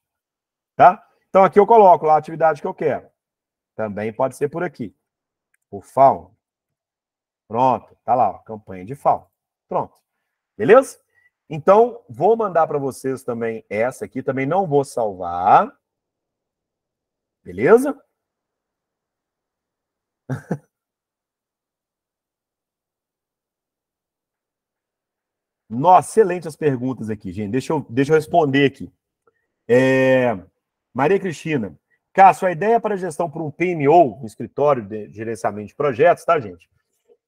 Tá? Então, aqui eu coloco lá a atividade que eu quero. Também pode ser por aqui. Por FAO. Pronto. Tá lá, ó, campanha de FAO. Pronto. Beleza? Então, vou mandar para vocês também essa aqui. Também não vou salvar. Beleza? Nossa, excelente as perguntas aqui, gente. Deixa eu responder aqui. Maria Cristina. Cássio, a ideia para a gestão por um PMO, um escritório de gerenciamento de projetos, tá, gente?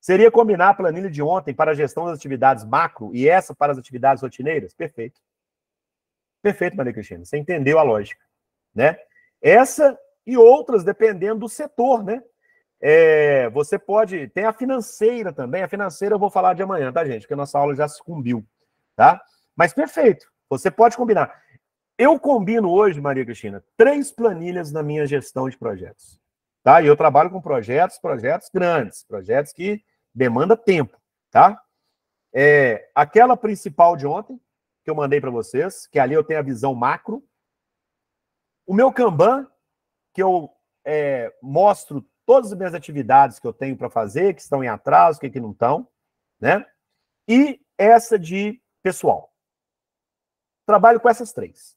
Seria combinar a planilha de ontem para a gestão das atividades macro e essa para as atividades rotineiras? Perfeito. Perfeito, Maria Cristina. Você entendeu a lógica, né? Essa e outras, dependendo do setor, né? Você pode... Tem a financeira também. A financeira eu vou falar de amanhã, tá, gente? Porque a nossa aula já sucumbiu, tá? Mas perfeito. Você pode combinar. Eu combino hoje, Maria Cristina, 3 planilhas na minha gestão de projetos, tá? E eu trabalho com projetos grandes, projetos que demandam tempo, tá? Aquela principal de ontem, que eu mandei para vocês, que ali eu tenho a visão macro. O meu Kanban, que eu mostro todas as minhas atividades que eu tenho para fazer, que estão em atraso, que não estão, né? E essa de pessoal. Trabalho com essas 3,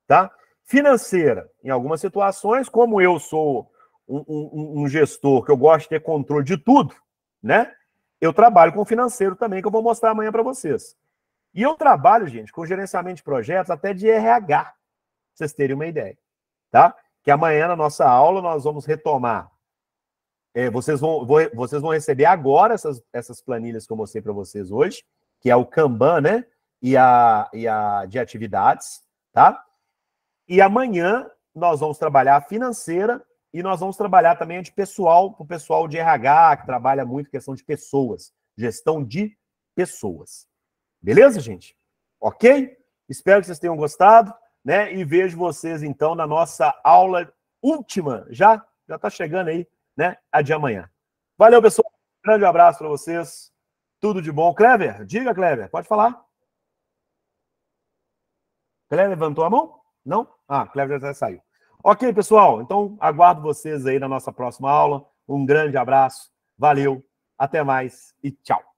tá? Financeira, em algumas situações, como eu sou um gestor que eu gosto de ter controle de tudo, né? Eu trabalho com financeiro também, que eu vou mostrar amanhã para vocês. E eu trabalho, gente, com gerenciamento de projetos até de RH, pra vocês terem uma ideia, tá? Que amanhã, na nossa aula, nós vamos retomar. Vocês vão receber agora essas planilhas que eu mostrei para vocês hoje, que é o Kanban, né? E a de atividades, tá? E amanhã nós vamos trabalhar a financeira e nós vamos trabalhar também a de pessoal, para o pessoal de RH, que trabalha muito questão de pessoas, gestão de pessoas. Beleza, gente? Ok? Espero que vocês tenham gostado, né? E vejo vocês, então, na nossa aula última. Já está chegando aí, né? A de amanhã. Valeu, pessoal. Um grande abraço para vocês. Tudo de bom. Clever, diga, Clever. Pode falar. Clever levantou a mão? Não? Clever já saiu. Ok, pessoal. Então, aguardo vocês aí na nossa próxima aula. Um grande abraço. Valeu. Até mais e tchau.